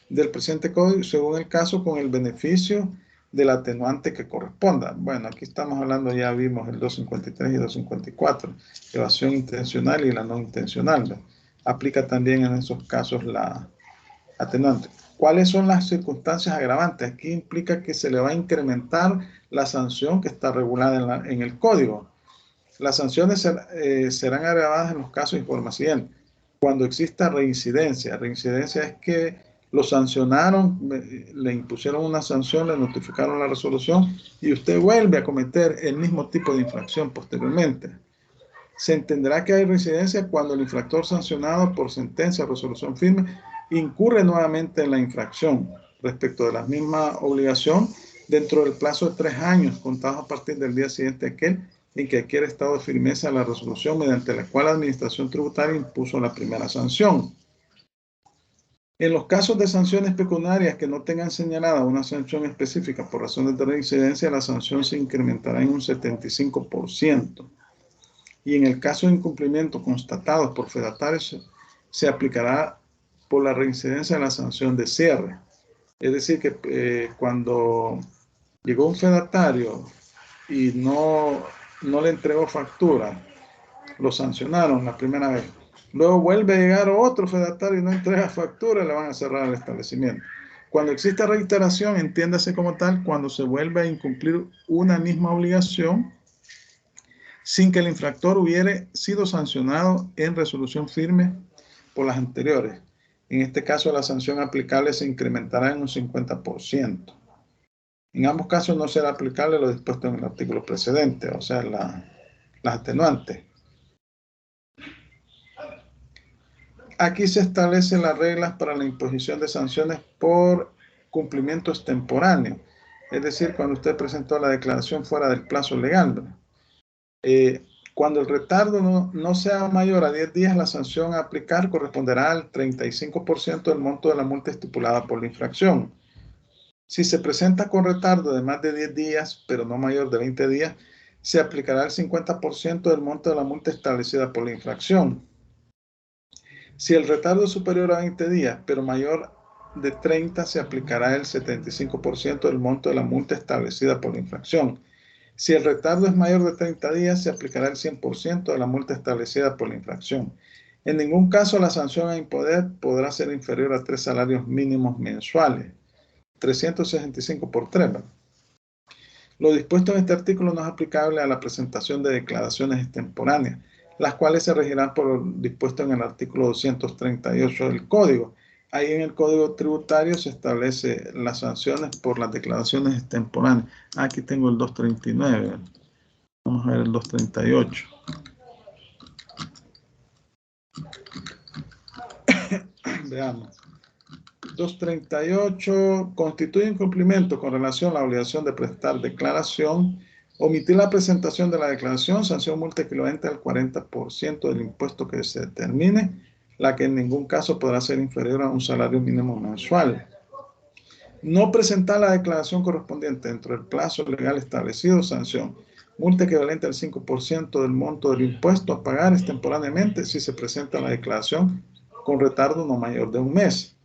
del presente código, según el caso, con el beneficio del atenuante que corresponda. Bueno, aquí estamos hablando, ya vimos el 253 y 254, evasión intencional y la no intencional, ¿no? Aplica también en esos casos la atenuante. ¿Cuáles son las circunstancias agravantes? Aquí implica que se le va a incrementar la sanción que está regulada en el código. Las sanciones serán agravadas en los casos y forma siguiente. Cuando exista reincidencia. Reincidencia es que lo sancionaron, le impusieron una sanción, le notificaron la resolución y usted vuelve a cometer el mismo tipo de infracción posteriormente. Se entenderá que hay reincidencia cuando el infractor sancionado por sentencia o resolución firme incurre nuevamente en la infracción respecto de la misma obligación dentro del plazo de 3 años, contados a partir del día siguiente a aquel en que adquiere estado de firmeza la resolución mediante la cual la Administración Tributaria impuso la primera sanción. En los casos de sanciones pecuniarias que no tengan señalada una sanción específica por razones de reincidencia, la sanción se incrementará en un 75%. Y en el caso de incumplimiento constatado por fedatarios, se aplicará por la reincidencia de la sanción de cierre. Es decir, que cuando llegó un fedatario y no le entregó factura, lo sancionaron la primera vez. Luego vuelve a llegar otro fedatario y no entrega factura, le van a cerrar el establecimiento. Cuando existe reiteración, entiéndase como tal, cuando se vuelve a incumplir una misma obligación sin que el infractor hubiere sido sancionado en resolución firme por las anteriores. En este caso, la sanción aplicable se incrementará en un 50%. En ambos casos no será aplicable lo dispuesto en el artículo precedente, o sea, las atenuantes. Aquí se establecen las reglas para la imposición de sanciones por cumplimiento extemporáneo, es decir, cuando usted presentó la declaración fuera del plazo legal. Cuando el retardo no sea mayor a 10 días, la sanción a aplicar corresponderá al 35% del monto de la multa estipulada por la infracción. Si se presenta con retardo de más de 10 días, pero no mayor de 20 días, se aplicará el 50% del monto de la multa establecida por la infracción. Si el retardo es superior a 20 días, pero mayor de 30, se aplicará el 75% del monto de la multa establecida por la infracción. Si el retardo es mayor de 30 días, se aplicará el 100% de la multa establecida por la infracción. En ningún caso la sanción a imponer podrá ser inferior a 3 salarios mínimos mensuales. 365 por 3. ¿verdad? Lo dispuesto en este artículo no es aplicable a la presentación de declaraciones extemporáneas, las cuales se regirán por lo dispuesto en el artículo 238 del Código. Ahí en el Código Tributario se establece las sanciones por las declaraciones extemporáneas. Aquí tengo el 239. Vamos a ver el 238. Veamos. 238 constituye incumplimiento con relación a la obligación de prestar declaración, omitir la presentación de la declaración, sanción multa equivalente al 40% del impuesto que se determine, la que en ningún caso podrá ser inferior a un salario mínimo mensual. No presentar la declaración correspondiente dentro del plazo legal establecido, sanción multa equivalente al 5% del monto del impuesto a pagar extemporáneamente si se presenta la declaración con retardo no mayor de un mes.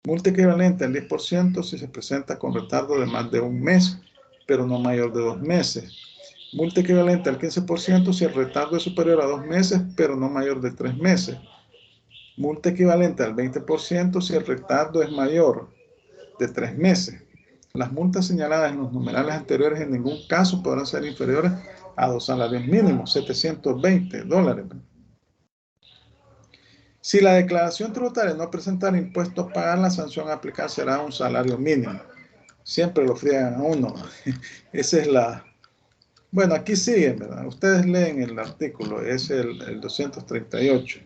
Multa equivalente al 10% si se presenta con retardo de más de un mes, pero no mayor de 2 meses. Multa equivalente al 15% si el retardo es superior a 2 meses, pero no mayor de 3 meses. Multa equivalente al 20% si el retardo es mayor de 3 meses. Las multas señaladas en los numerales anteriores en ningún caso podrán ser inferiores a 2 salarios mínimos, $720. Si la declaración tributaria no presenta impuestos a pagar, la sanción a aplicar será un salario mínimo. Siempre lo friegan a uno. Esa es la... Bueno, aquí siguen, ¿verdad? Ustedes leen el artículo, es el 238.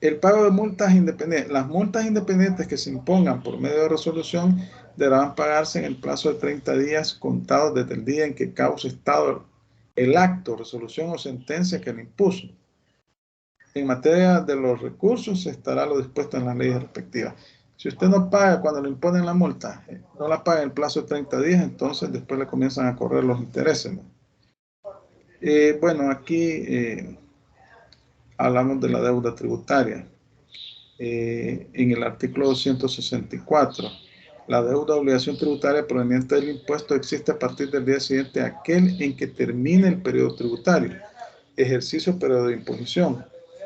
El pago de multas independientes. Las multas independientes que se impongan por medio de resolución deberán pagarse en el plazo de 30 días contados desde el día en que cause estado el acto, resolución o sentencia que le impuso. En materia de los recursos estará lo dispuesto en las leyes respectivas. Si usted no paga cuando le imponen la multa, no la paga en el plazo de 30 días, entonces después le comienzan a correr los intereses, ¿no? Bueno, aquí hablamos de la deuda tributaria. En el artículo 264, la deuda de obligación tributaria proveniente del impuesto existe a partir del día siguiente a aquel en que termine el periodo tributario, ejercicio periodo de imposición.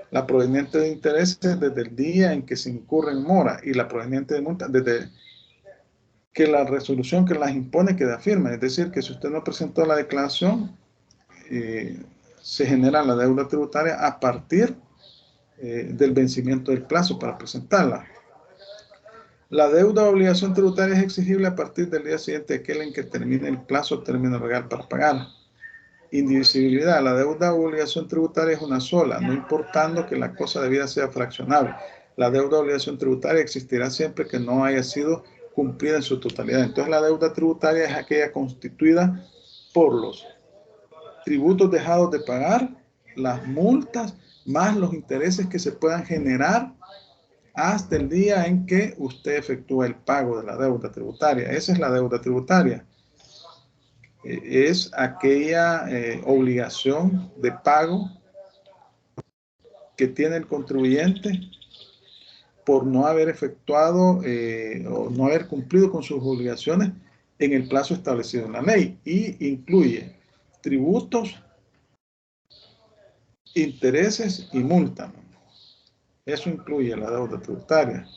La proveniente de intereses desde el día en que se incurre en mora y la proveniente de multa desde que la resolución que las impone queda firme. Es decir, que si usted no presentó la declaración, se genera la deuda tributaria a partir del vencimiento del plazo para presentarla. La deuda o obligación tributaria es exigible a partir del día siguiente de aquel en que termine el plazo o término legal para pagar. Indivisibilidad. La deuda o obligación tributaria es una sola, no importando que la cosa debida sea fraccionable. La deuda de obligación tributaria existirá siempre que no haya sido cumplida en su totalidad. Entonces, la deuda tributaria es aquella constituida por los tributos dejados de pagar, las multas, más los intereses que se puedan generar hasta el día en que usted efectúa el pago de la deuda tributaria. Esa es la deuda tributaria. Es aquella obligación de pago que tiene el contribuyente por no haber efectuado o no haber cumplido con sus obligaciones en el plazo establecido en la ley, y incluye tributos, intereses y multas. Eso incluye la deuda tributaria.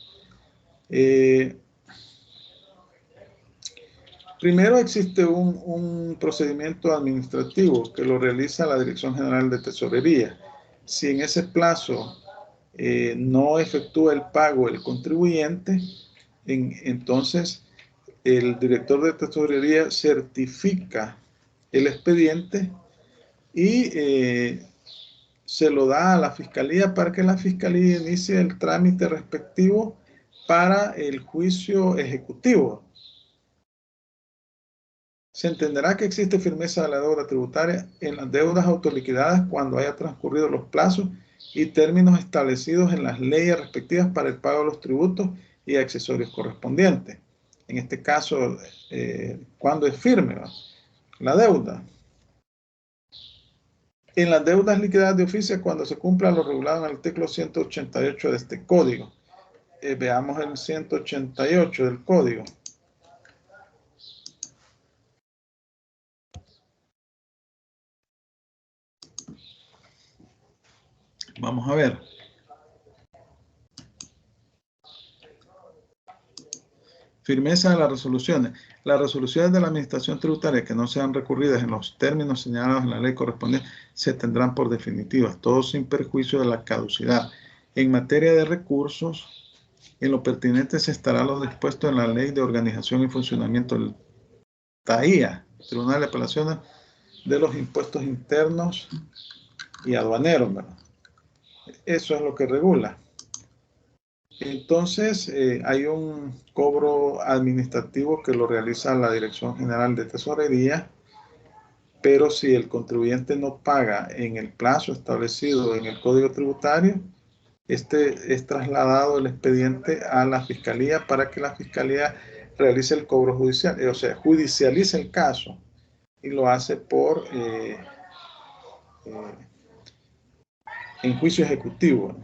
Primero existe un procedimiento administrativo que lo realiza la Dirección General de Tesorería. Si en ese plazo no efectúa el pago el contribuyente, entonces el director de Tesorería certifica el expediente y se lo da a la Fiscalía para que la Fiscalía inicie el trámite respectivo para el juicio ejecutivo. Se entenderá que existe firmeza de la deuda tributaria en las deudas autoliquidadas cuando haya transcurrido los plazos y términos establecidos en las leyes respectivas para el pago de los tributos y accesorios correspondientes. En este caso, ¿cuándo es firme la deuda? En las deudas liquidadas de oficio, cuando se cumpla lo regulado en el artículo 188 de este código. Veamos el 188 del código. Vamos a ver. Firmeza de las resoluciones. Las resoluciones de la Administración Tributaria que no sean recurridas en los términos señalados en la ley correspondiente se tendrán por definitivas, todo sin perjuicio de la caducidad. En materia de recursos, en lo pertinente se estará lo dispuesto en la Ley de Organización y Funcionamiento del TAIA, Tribunal de Apelaciones de los Impuestos Internos y Aduaneros, ¿verdad? Eso es lo que regula. Entonces, hay un cobro administrativo que lo realiza la Dirección General de Tesorería, pero si el contribuyente no paga en el plazo establecido en el Código Tributario, este es trasladado el expediente a la Fiscalía para que la Fiscalía realice el cobro judicial, o sea, judicialice el caso y lo hace por en juicio ejecutivo.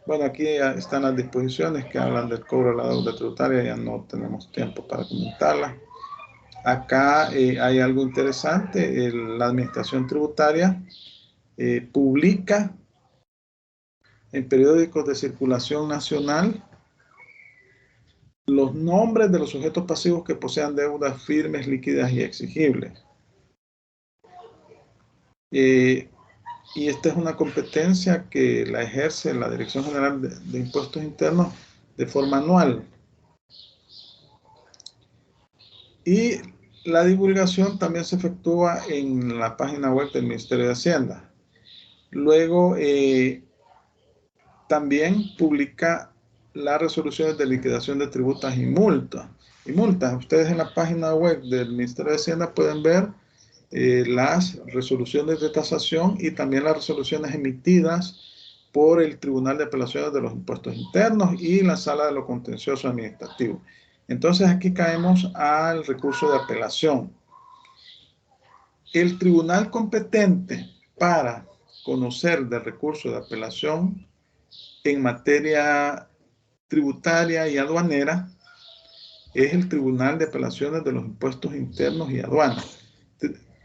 Bueno, aquí están las disposiciones que hablan del cobro de la deuda tributaria, ya no tenemos tiempo para comentarlas. Acá hay algo interesante, la Administración Tributaria publica en periódicos de circulación nacional los nombres de los sujetos pasivos que posean deudas firmes, líquidas y exigibles. Y esta es una competencia que la ejerce la Dirección General de Impuestos Internos de forma anual. Y la divulgación también se efectúa en la página web del Ministerio de Hacienda. Luego, también publica las resoluciones de liquidación de tributos y multas. Ustedes en la página web del Ministerio de Hacienda pueden ver las resoluciones de tasación y también las resoluciones emitidas por el Tribunal de Apelaciones de los Impuestos Internos y la Sala de lo Contencioso Administrativo. Entonces aquí caemos al recurso de apelación. El tribunal competente para conocer del recurso de apelación en materia tributaria y aduanera es el Tribunal de Apelaciones de los Impuestos Internos y Aduanas.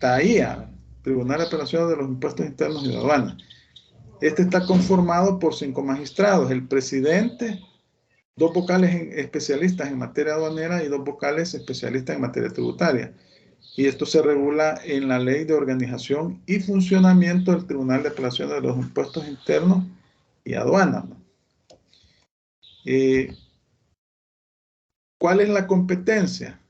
TAIA, Tribunal de Apelaciones de los Impuestos Internos y Aduanas. Este está conformado por 5 magistrados, el presidente, 2 vocales especialistas en materia aduanera y 2 vocales especialistas en materia tributaria. Y esto se regula en la Ley de Organización y Funcionamiento del Tribunal de Apelaciones de los Impuestos Internos y Aduanas. ¿Cuál es la competencia?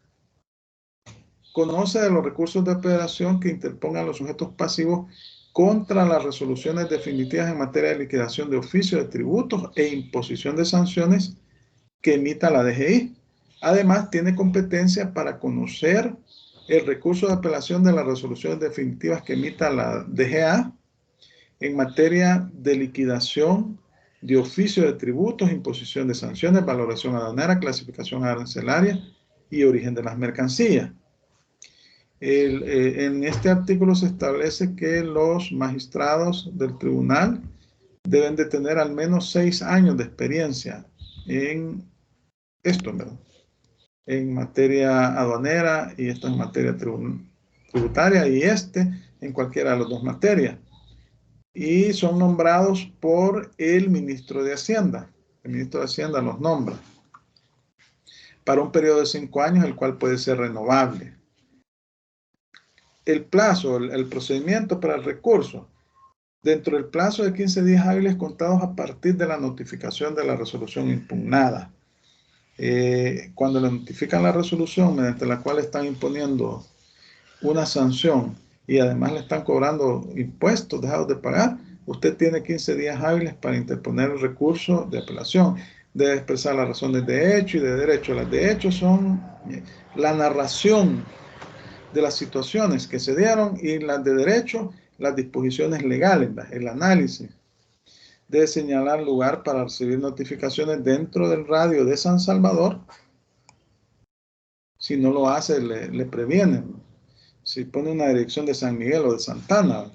Conoce de los recursos de apelación que interpongan los sujetos pasivos contra las resoluciones definitivas en materia de liquidación de oficio de tributos e imposición de sanciones que emita la DGI. Además, tiene competencia para conocer el recurso de apelación de las resoluciones definitivas que emita la DGA en materia de liquidación de oficio de tributos, imposición de sanciones, valoración aduanera, clasificación arancelaria y origen de las mercancías. En este artículo se establece que los magistrados del tribunal deben de tener al menos 6 años de experiencia en esto, ¿verdad? En materia aduanera y esto en materia tributaria y en cualquiera de las dos materias. Y son nombrados por el ministro de Hacienda. El ministro de Hacienda los nombra para un periodo de 5 años, el cual puede ser renovable. El plazo, el procedimiento para el recurso, dentro del plazo de 15 días hábiles contados a partir de la notificación de la resolución impugnada. Cuando le notifican la resolución mediante la cual están imponiendo una sanción y además le están cobrando impuestos dejados de pagar, usted tiene 15 días hábiles para interponer el recurso de apelación. Debe expresar las razones de hecho y de derecho. Las de hecho son la narración de las situaciones que se dieron y las de derecho, las disposiciones legales, el análisis. Debe señalar lugar para recibir notificaciones dentro del radio de San Salvador. Si no lo hace, le previenen. Si pone una dirección de San Miguel o de Santana.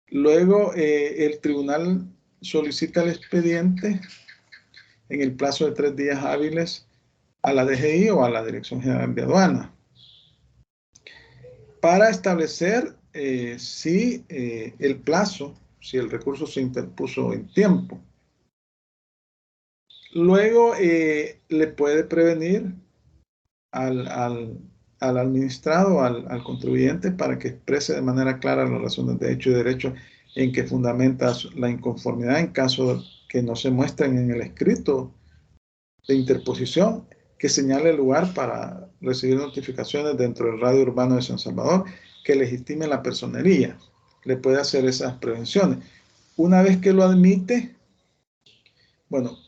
Luego, el tribunal solicita el expediente en el plazo de 3 días hábiles a la DGI o a la Dirección General de Aduana para establecer si el plazo, si el recurso se interpuso en tiempo. Luego, le puede prevenir al administrado, al contribuyente, para que exprese de manera clara las razones de hecho y derecho en que fundamenta la inconformidad en caso que no se muestren en el escrito de interposición, que señale el lugar para recibir notificaciones dentro del radio urbano de San Salvador, que legitime la personería. Le puede hacer esas prevenciones. Una vez que lo admite, bueno,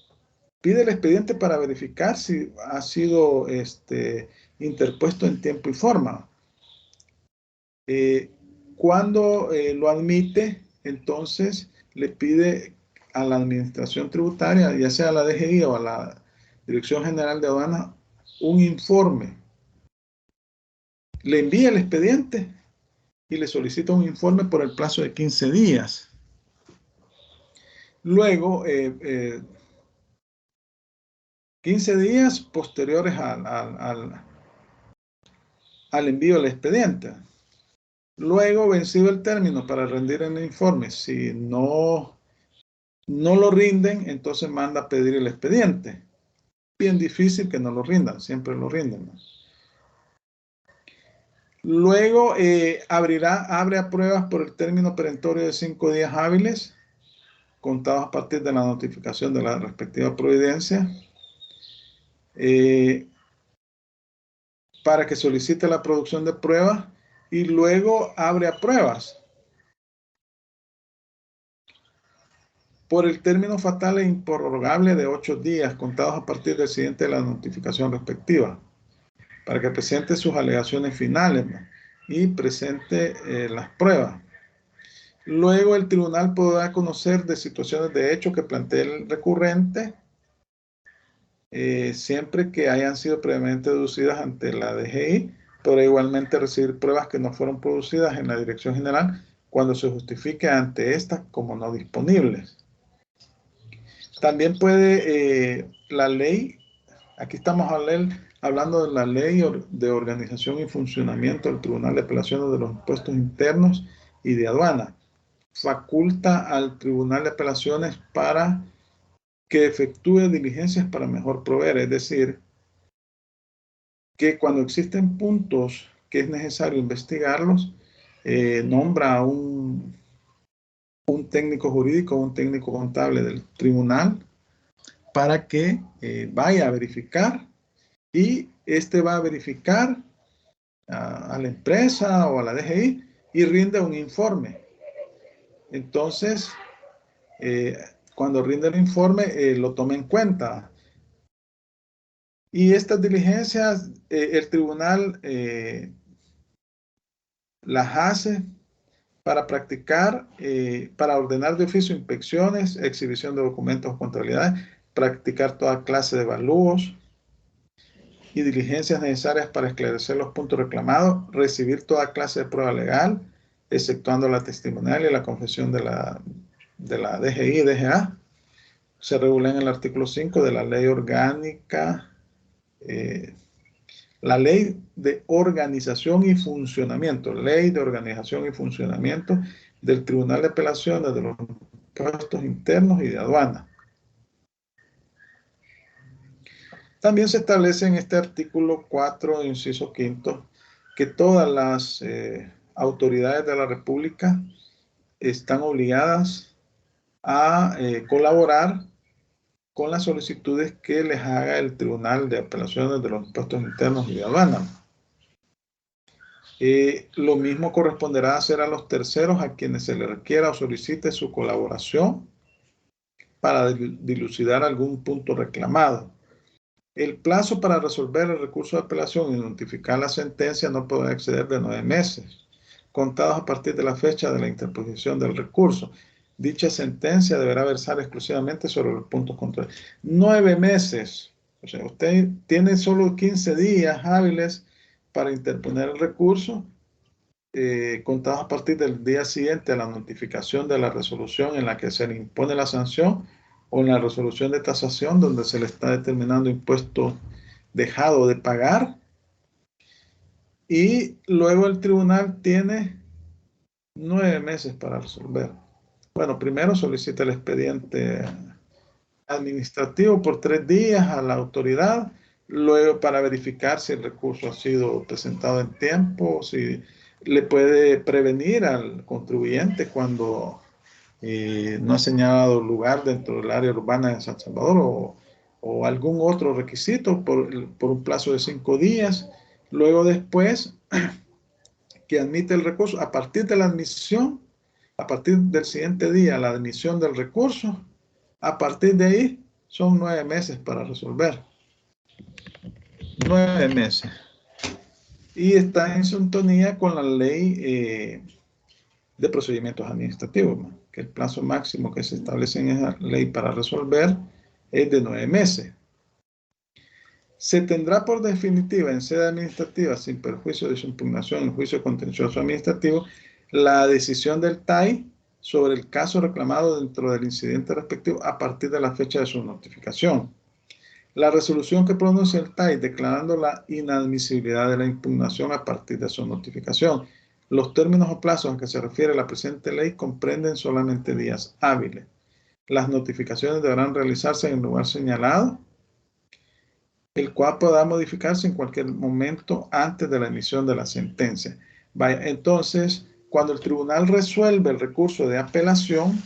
pide el expediente para verificar si ha sido interpuesto en tiempo y forma. Cuando lo admite, entonces le pide a la administración tributaria, ya sea a la DGI o a la Dirección General de Aduanas, un informe. Le envía el expediente y le solicita un informe por el plazo de 15 días. Luego, 15 días posteriores al envío del expediente. Luego, vencido el término para rendir el informe, si no lo rinden, entonces manda a pedir el expediente. Bien difícil que no lo rindan, siempre lo rinden, ¿no? Luego, abre a pruebas por el término perentorio de 5 días hábiles, contados a partir de la notificación de la respectiva providencia, para que solicite la producción de pruebas, y luego abre a pruebas por el término fatal e improrrogable de 8 días, contados a partir del siguiente de la notificación respectiva, para que presente sus alegaciones finales, ¿no? Y presente las pruebas. Luego el tribunal podrá conocer de situaciones de hecho que plantee el recurrente, siempre que hayan sido previamente deducidas ante la DGI, podrá igualmente recibir pruebas que no fueron producidas en la Dirección General cuando se justifique ante estas como no disponibles. También puede la ley, aquí estamos hablando de la ley de organización y funcionamiento del Tribunal de Apelaciones de los Impuestos Internos y de Aduana. Faculta al Tribunal de Apelaciones para que efectúe diligencias para mejor proveer, es decir, que cuando existen puntos que es necesario investigarlos, nombra a un técnico jurídico, un técnico contable del tribunal para que vaya a verificar, y va a verificar a la empresa o a la DGI y rinde un informe entonces, cuando rinde el informe, lo toma en cuenta. Y estas diligencias, el tribunal las hace para practicar, para ordenar de oficio inspecciones, exhibición de documentos o contabilidades, practicar toda clase de evalúos y diligencias necesarias para esclarecer los puntos reclamados, recibir toda clase de prueba legal, exceptuando la testimonial y la confesión de la DGI y DGA. Se regula en el artículo 5 de la Ley Orgánica, la Ley de Organización y Funcionamiento, Ley de Organización y Funcionamiento del Tribunal de Apelaciones de los Impuestos Internos y de Aduana. También se establece en este artículo 4, inciso 5, que todas las autoridades de la República están obligadas a colaborar con las solicitudes que les haga el Tribunal de Apelaciones de los Impuestos Internos y de Aduana. Lo mismo corresponderá hacer a los terceros a quienes se les requiera o solicite su colaboración para dilucidar algún punto reclamado. El plazo para resolver el recurso de apelación y notificar la sentencia no podrá exceder de 9 meses, contados a partir de la fecha de la interposición del recurso. Dicha sentencia deberá versar exclusivamente sobre los puntos controvertidos. 9 meses. O sea, usted tiene solo 15 días hábiles para interponer el recurso, contados a partir del día siguiente a la notificación de la resolución en la que se le impone la sanción, o en la resolución de tasación donde se le está determinando impuesto dejado de pagar. Y luego el tribunal tiene 9 meses para resolver. Bueno, primero solicita el expediente administrativo por 3 días a la autoridad, luego para verificar si el recurso ha sido presentado en tiempo, si le puede prevenir al contribuyente cuando no ha señalado lugar dentro del área urbana de San Salvador, o algún otro requisito por un plazo de 5 días. Luego después que admite el recurso, a partir de la admisión, a partir del siguiente día, la admisión del recurso, a partir de ahí son 9 meses para resolver. 9 meses. Y está en sintonía con la ley de procedimientos administrativos, que el plazo máximo que se establece en esa ley para resolver es de 9 meses. Se tendrá por definitiva en sede administrativa, sin perjuicio de su impugnación en juicio contencioso administrativo, la decisión del TAI sobre el caso reclamado dentro del incidente respectivo a partir de la fecha de su notificación. La resolución que pronuncia el TAI declarando la inadmisibilidad de la impugnación a partir de su notificación. Los términos o plazos a que se refiere la presente ley comprenden solamente días hábiles. Las notificaciones deberán realizarse en el lugar señalado, el cual podrá modificarse en cualquier momento antes de la emisión de la sentencia. Vaya, entonces, cuando el tribunal resuelve el recurso de apelación,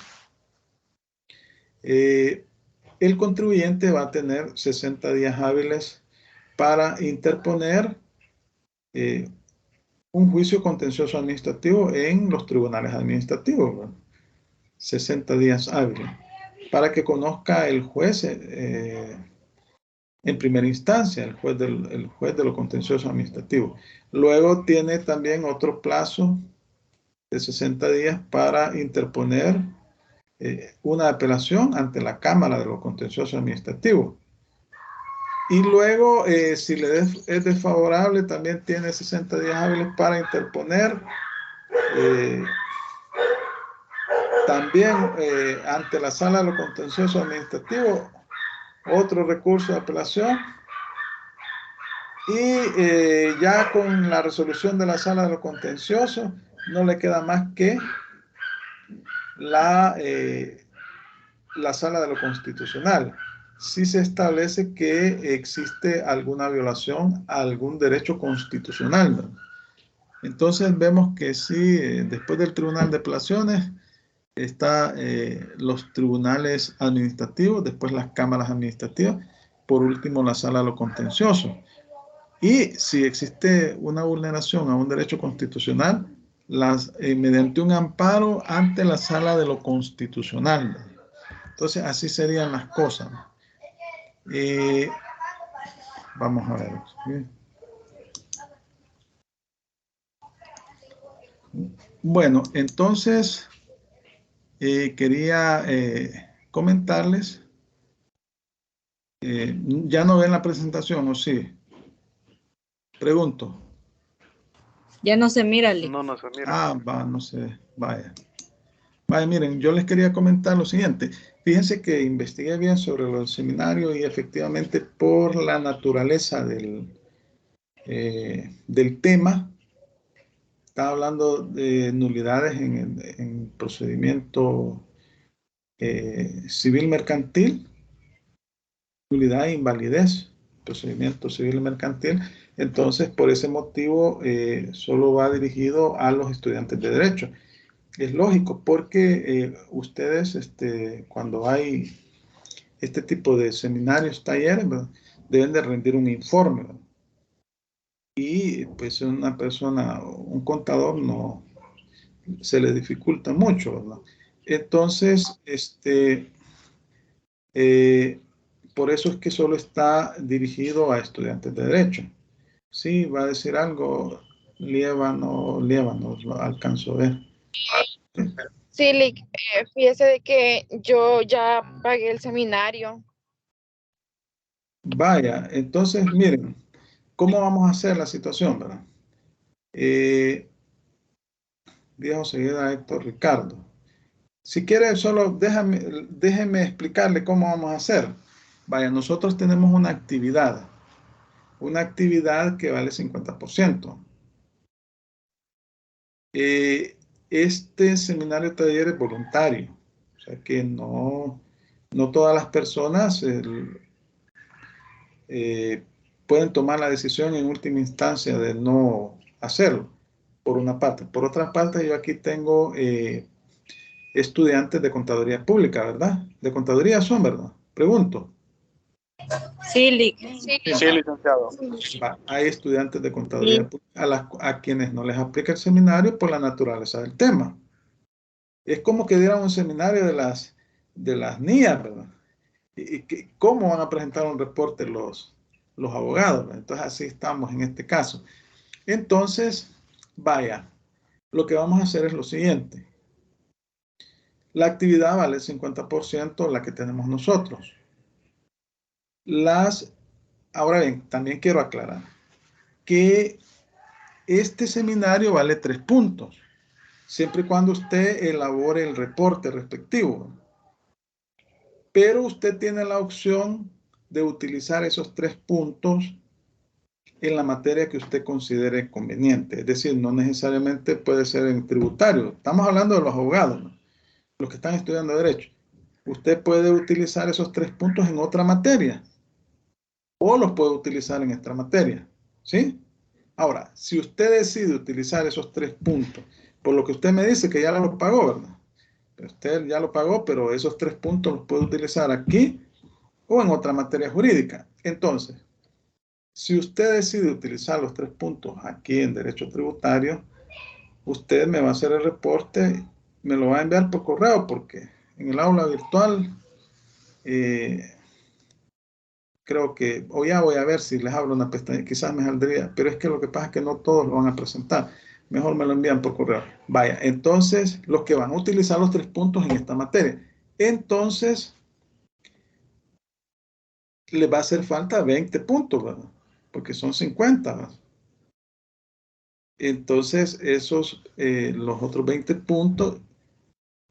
el contribuyente va a tener 60 días hábiles para interponer un juicio contencioso administrativo en los tribunales administrativos, ¿verdad? 60 días hábiles, para que conozca el juez en primera instancia, el juez de lo contencioso administrativo. Luego tiene también otro plazo de 60 días para interponer una apelación ante la Cámara de lo Contencioso Administrativo. Y luego, si le es desfavorable, también tiene 60 días hábiles para interponer también ante la Sala de lo Contencioso Administrativo otro recurso de apelación. Y ya con la resolución de la Sala de lo Contencioso no le queda más que la Sala de lo Constitucional. Si se establece que existe alguna violación a algún derecho constitucional, ¿no? Entonces vemos que sí, después del Tribunal de Apelaciones está los tribunales administrativos, después las cámaras administrativas, por último la Sala de lo Contencioso. Y si existe una vulneración a un derecho constitucional, mediante un amparo ante la Sala de lo Constitucional. Entonces, así serían las cosas. Vamos a ver. ¿Sí? Bueno, entonces, quería comentarles. ¿Ya no ven la presentación o sí? Pregunto. Ya no se mira, Lick. No, no se mira. Ah, va, no sé, vaya. Vaya, miren, yo les quería comentar lo siguiente. Fíjense que investigué bien sobre los seminarios y efectivamente por la naturaleza del tema, estaba hablando de nulidades en procedimiento civil mercantil, nulidad e invalidez, procedimiento civil mercantil. Entonces, por ese motivo, solo va dirigido a los estudiantes de Derecho. Es lógico, porque ustedes, cuando hay este tipo de seminarios, talleres, ¿verdad?, deben de rendir un informe, ¿verdad? Y pues una persona, un contador, no se le dificulta mucho, ¿verdad? Entonces, por eso es que solo está dirigido a estudiantes de Derecho. Sí, va a decir algo, Líbano, lo alcanzo a ver. Sí, Lick, fíjese de que yo ya pagué el seminario. Vaya, entonces, miren, ¿cómo vamos a hacer la situación, verdad? Viejo seguida Héctor Ricardo. Si quiere, solo déjeme explicarle cómo vamos a hacer. Vaya, nosotros tenemos una actividad que vale 50%. Este seminario taller es voluntario, o sea que no todas las personas pueden tomar la decisión en última instancia de no hacerlo, por una parte. Por otra parte, yo aquí tengo estudiantes de contaduría pública, ¿verdad? De contaduría son, ¿verdad? Pregunto. Sí, Lick. Sí, Sí, licenciado. Hay estudiantes de contaduría pública a quienes no les aplica el seminario por la naturaleza del tema. Es como que dieran un seminario de las NIAs, ¿verdad? ¿Cómo van a presentar un reporte los abogados, ¿verdad? Entonces así estamos en este caso. Entonces, vaya, lo que vamos a hacer es lo siguiente. La actividad vale el 50%, la que tenemos nosotros. Ahora bien, también quiero aclarar que este seminario vale 3 puntos, siempre y cuando usted elabore el reporte respectivo. Pero usted tiene la opción de utilizar esos 3 puntos en la materia que usted considere conveniente. Es decir, no necesariamente puede ser en tributario. Estamos hablando de los abogados, ¿no?, los que están estudiando Derecho. Usted puede utilizar esos 3 puntos en otra materia o los puede utilizar en esta materia, ¿sí? Ahora, si usted decide utilizar esos 3 puntos, por lo que usted me dice que ya los pagó, ¿verdad? Usted ya lo pagó, pero esos 3 puntos los puede utilizar aquí o en otra materia jurídica. Entonces, si usted decide utilizar los 3 puntos aquí en Derecho Tributario, usted me va a hacer el reporte, me lo va a enviar por correo, porque en el aula virtual creo que, o ya voy a ver si les abro una pestaña, quizás me saldría, pero es que lo que pasa es que no todos lo van a presentar. Mejor me lo envían por correo. Vaya, entonces, los que van a utilizar los 3 puntos en esta materia. Entonces, les va a hacer falta 20 puntos, ¿verdad? Porque son 50, ¿verdad? Entonces, los otros 20 puntos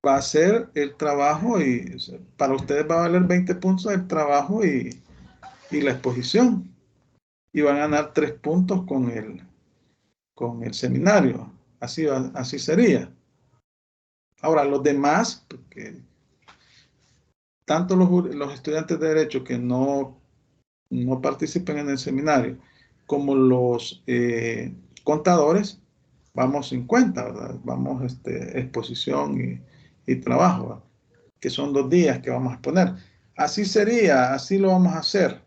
va a ser el trabajo y o sea, para ustedes va a valer 20 puntos el trabajo y la exposición. Y van a ganar 3 puntos con el seminario. Así sería. Ahora, los demás, porque tanto los estudiantes de Derecho que no participen en el seminario, como los contadores, vamos 50, ¿verdad? Vamos exposición y trabajo, ¿verdad?, que son 2 días que vamos a exponer. Así sería, así lo vamos a hacer.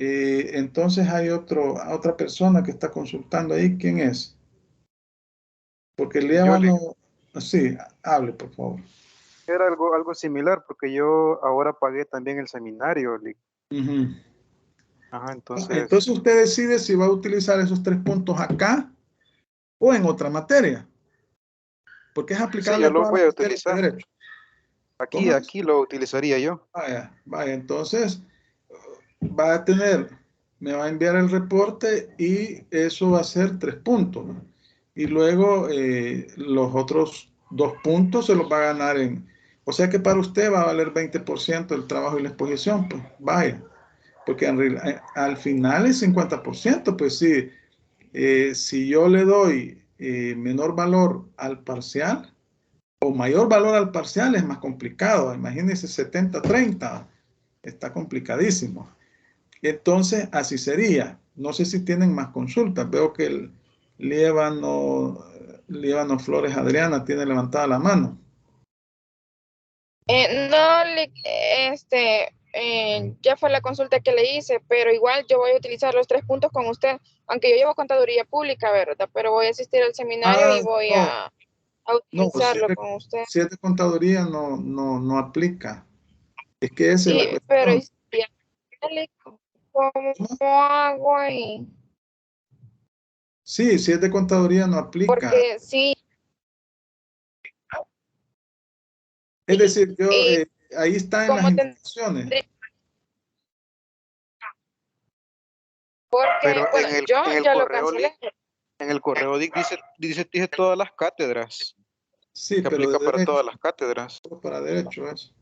Entonces hay otra persona que está consultando ahí. ¿Quién es? Porque el IEVA no... Sí, hable, por favor. Era algo similar, porque yo ahora pagué también el seminario. Ujú. Ajá, entonces Entonces usted decide si va a utilizar esos 3 puntos acá o en otra materia. Porque es sí, aplicable yo a lo todas voy las a materias de utilizar. derecho. ¿Cómo es? Aquí lo utilizaría yo. Vaya, vaya, entonces va a tener, me va a enviar el reporte y eso va a ser 3 puntos, ¿no? Y luego los otros 2 puntos se los va a ganar en, o sea que para usted va a valer 20% el trabajo y la exposición, pues vaya, porque al final es 50%, pues sí, si yo le doy menor valor al parcial o mayor valor al parcial es más complicado, imagínense 70-30, está complicadísimo. Entonces, así sería. No sé si tienen más consultas. Veo que el Líbano Flores Adriana tiene levantada la mano. No, ya fue la consulta que le hice, pero igual yo voy a utilizar los 3 puntos con usted, aunque yo llevo contaduría pública, ¿verdad? Pero voy a asistir al seminario y voy No, a no, utilizarlo con usted. si es de contaduría no aplica. Es que esa es la Sí, pero cuestión. ¿cómo hago ahí? Sí, si es de contaduría no aplica. Porque sí, Es decir, y ahí está en las como tendré, indicaciones. porque, Pero bueno, yo en el ya lo correo, cancelé. en el correo dice todas las cátedras, Sí, que pero aplica de para derecho, todas las cátedras. para derecho es.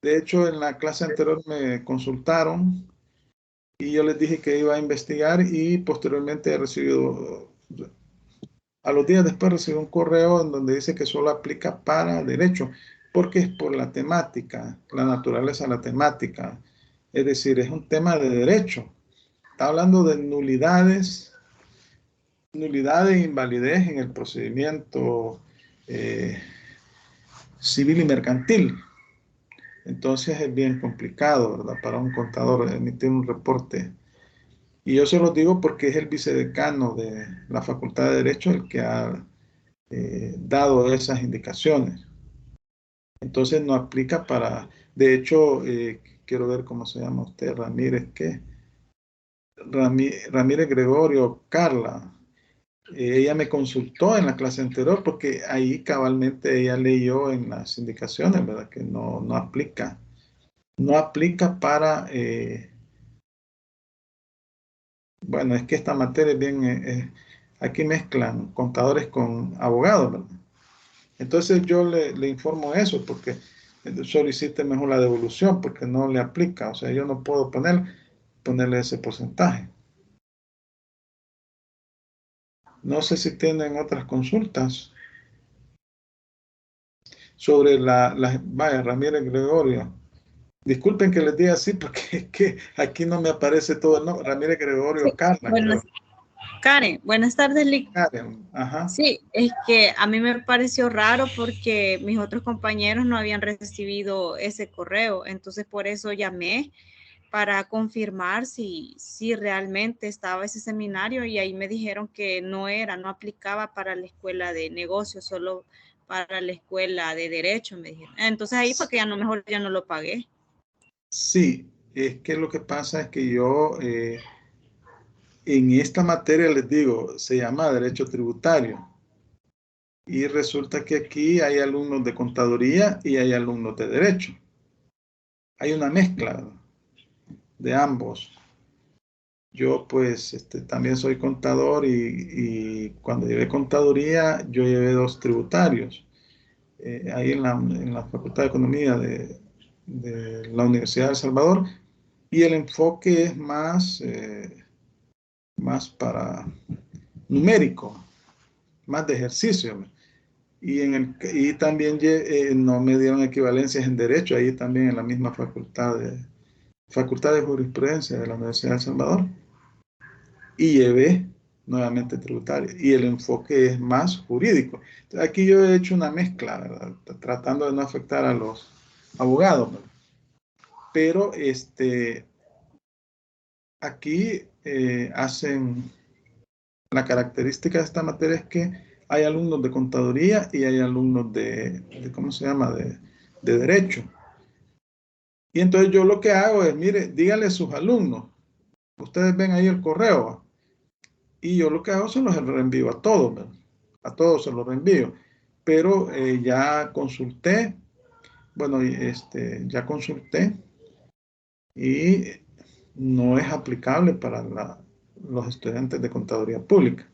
De hecho, en la clase anterior me consultaron y yo les dije que iba a investigar y posteriormente he recibido, a los días después recibí un correo en donde dice que solo aplica para derecho, porque es por la temática, la naturaleza de la temática. Es decir, es un tema de derecho. Está hablando de nulidad e invalidez en el procedimiento civil y mercantil. Entonces es bien complicado, ¿verdad? Para un contador emitir un reporte. Y yo se lo digo porque es el vicedecano de la Facultad de Derecho el que ha dado esas indicaciones. Entonces no aplica para, de hecho, quiero ver cómo se llama usted, Ramírez, ¿qué? Ramírez Gregorio, Carla. Ella me consultó en la clase anterior porque ahí cabalmente ella leyó en las indicaciones, ¿verdad? Que no aplica. No aplica para, bueno, es que esta materia es bien, aquí mezclan contadores con abogados, ¿verdad? Entonces yo le informo eso porque solicite mejor la devolución porque no le aplica, o sea, yo no puedo ponerle ese porcentaje. No sé si tienen otras consultas sobre vaya, Ramírez Gregorio. Disculpen que les diga así porque es que aquí no me aparece todo, no, Ramírez Sí, Gregorio Carla, creo. Karen, buenas tardes, Lick. Karen, ajá. Sí, es que a mí me pareció raro porque mis otros compañeros no habían recibido ese correo, entonces por eso llamé para confirmar si realmente estaba ese seminario y ahí me dijeron que no aplicaba para la escuela de negocios, solo para la escuela de derecho, me dijeron. Entonces ahí fue que mejor ya no lo pagué. Sí, es que lo que pasa es que yo en esta materia les digo, se llama derecho tributario y resulta que aquí hay alumnos de contaduría y hay alumnos de derecho. Hay una mezcla de ambos. Yo pues también soy contador y cuando llevé contaduría yo llevé 2 tributarios. Ahí en la Facultad de Economía de la Universidad de El Salvador y el enfoque es más para numérico, más de ejercicio. Y también no me dieron equivalencias en derecho, ahí también en la misma Facultad de Jurisprudencia de la Universidad de El Salvador. Y llevé nuevamente tributario. Y el enfoque es más jurídico. Entonces, aquí yo he hecho una mezcla, ¿verdad? Tratando de no afectar a los abogados, ¿verdad? Pero aquí hacen, la característica de esta materia es que hay alumnos de contaduría y hay alumnos de ¿cómo se llama? De derecho. Y entonces yo lo que hago es, mire, dígale a sus alumnos, ustedes ven ahí el correo, y yo lo que hago se los reenvío a todos, ¿verdad? A todos se los reenvío. Pero ya consulté, bueno, ya consulté y no es aplicable para los estudiantes de contaduría pública.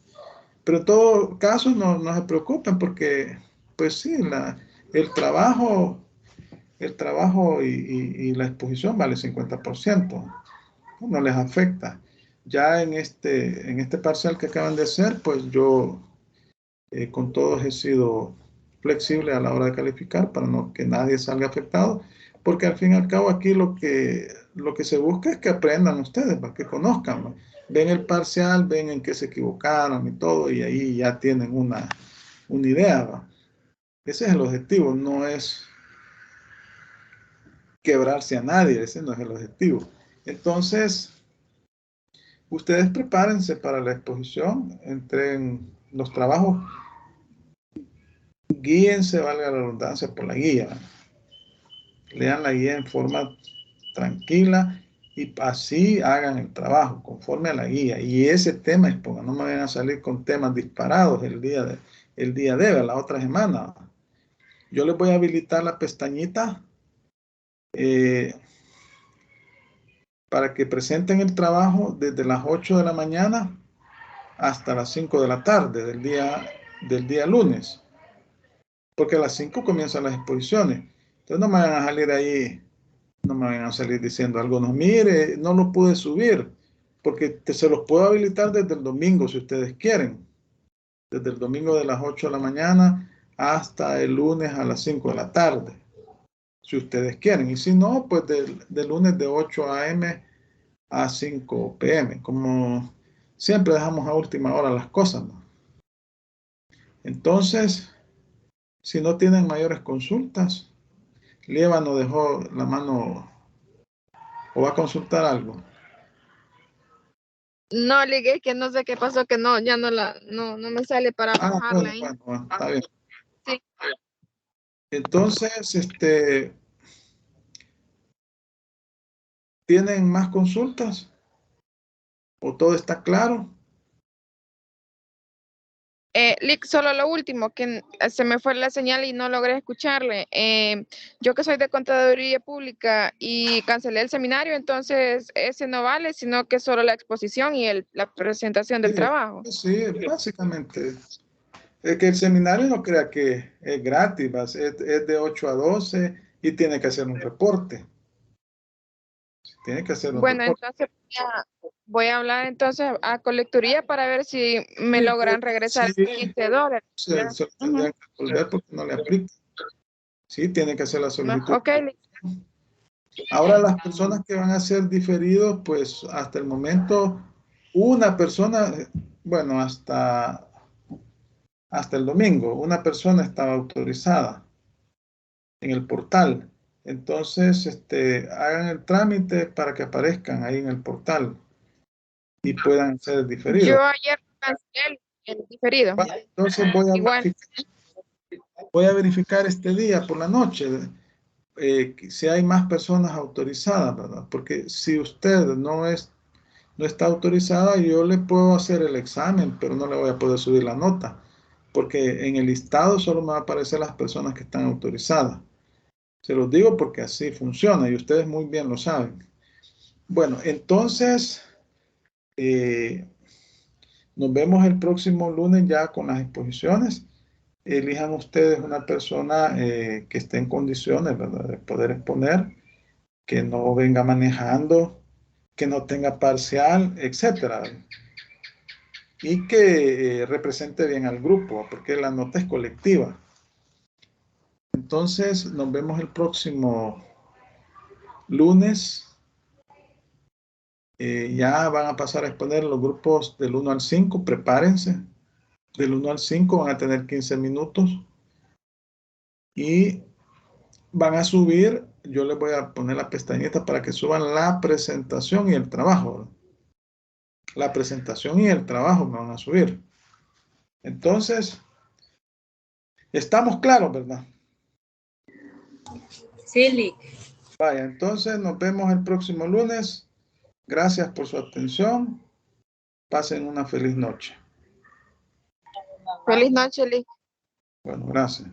Pero en todo caso no se preocupen porque, pues sí, el trabajo y la exposición vale 50%. No les afecta. Ya en este parcial que acaban de hacer, pues yo con todos he sido flexible a la hora de calificar para que nadie salga afectado, porque al fin y al cabo aquí lo que se busca es que aprendan ustedes, para que conozcan, ¿no? Ven el parcial, ven en qué se equivocaron y todo, y ahí ya tienen una idea, ¿no? Ese es el objetivo, no es quebrarse a nadie, ese no es el objetivo. Entonces, ustedes prepárense para la exposición, entren los trabajos, guíense, valga la redundancia, por la guía. Lean la guía en forma tranquila y así hagan el trabajo conforme a la guía. Y ese tema expongan, no me vayan a salir con temas disparados el día de la otra semana. Yo les voy a habilitar la pestañita para que presenten el trabajo desde las 8 de la mañana hasta las 5 de la tarde del día lunes. Porque a las 5 comienzan las exposiciones. Entonces no me van a salir ahí, no me van a salir diciendo algunos, mire, no lo pude subir, porque se los puedo habilitar desde el domingo si ustedes quieren. Desde el domingo de las 8 de la mañana hasta el lunes a las 5 de la tarde. Si ustedes quieren. Y si no, pues del lunes de 8 a.m. a 5 p.m. Como siempre dejamos a última hora las cosas, ¿no? Entonces, si no tienen mayores consultas, Líbano dejó la mano o va a consultar algo. No, ligué que no sé qué pasó, que no, ya no me sale para bajarla ahí. Bueno, está bien. Sí. Entonces, ¿tienen más consultas? ¿O todo está claro? Lick, solo lo último, que se me fue la señal y no logré escucharle. Yo que soy de contaduría pública y cancelé el seminario, entonces ese no vale, sino que solo la exposición y la presentación del trabajo. Sí, básicamente. Es que el seminario no crea que es gratis, es de 8 a 12 y tiene que hacer un reporte. Tiene que hacer un reporte. Entonces voy a hablar entonces a colecturía para ver si me logran regresar $15. Se lo tendrían que devolver porque no le aplica. Sí, tiene que hacer la solicitud. Ok. Ahora las personas que van a ser diferidos, pues hasta el momento, una persona, bueno, hasta el domingo, una persona estaba autorizada en el portal. Entonces, hagan el trámite para que aparezcan ahí en el portal y puedan ser diferidos. Yo ayer cancelé el diferido. Bueno, entonces voy a verificar este día por la noche si hay más personas autorizadas, ¿verdad? Porque si usted no está autorizada, yo le puedo hacer el examen, pero no le voy a poder subir la nota, porque en el listado solo me van a aparecer las personas que están autorizadas. Se los digo porque así funciona y ustedes muy bien lo saben. Bueno, entonces nos vemos el próximo lunes ya con las exposiciones. Elijan ustedes una persona que esté en condiciones, ¿verdad?, de poder exponer, que no venga manejando, que no tenga parcial, etcétera, y que represente bien al grupo, porque la nota es colectiva. Entonces, nos vemos el próximo lunes. Ya van a pasar a exponer los grupos del 1 al 5, prepárense. Del 1 al 5 van a tener 15 minutos. Y van a subir, yo les voy a poner la pestañita para que suban la presentación y el trabajo. La presentación y el trabajo me van a subir. Entonces, Estamos claros, ¿verdad? Sí, Lick. Vaya, entonces nos vemos el próximo lunes. Gracias por su atención. Pasen una feliz noche. Feliz noche, Lick. Bueno, gracias.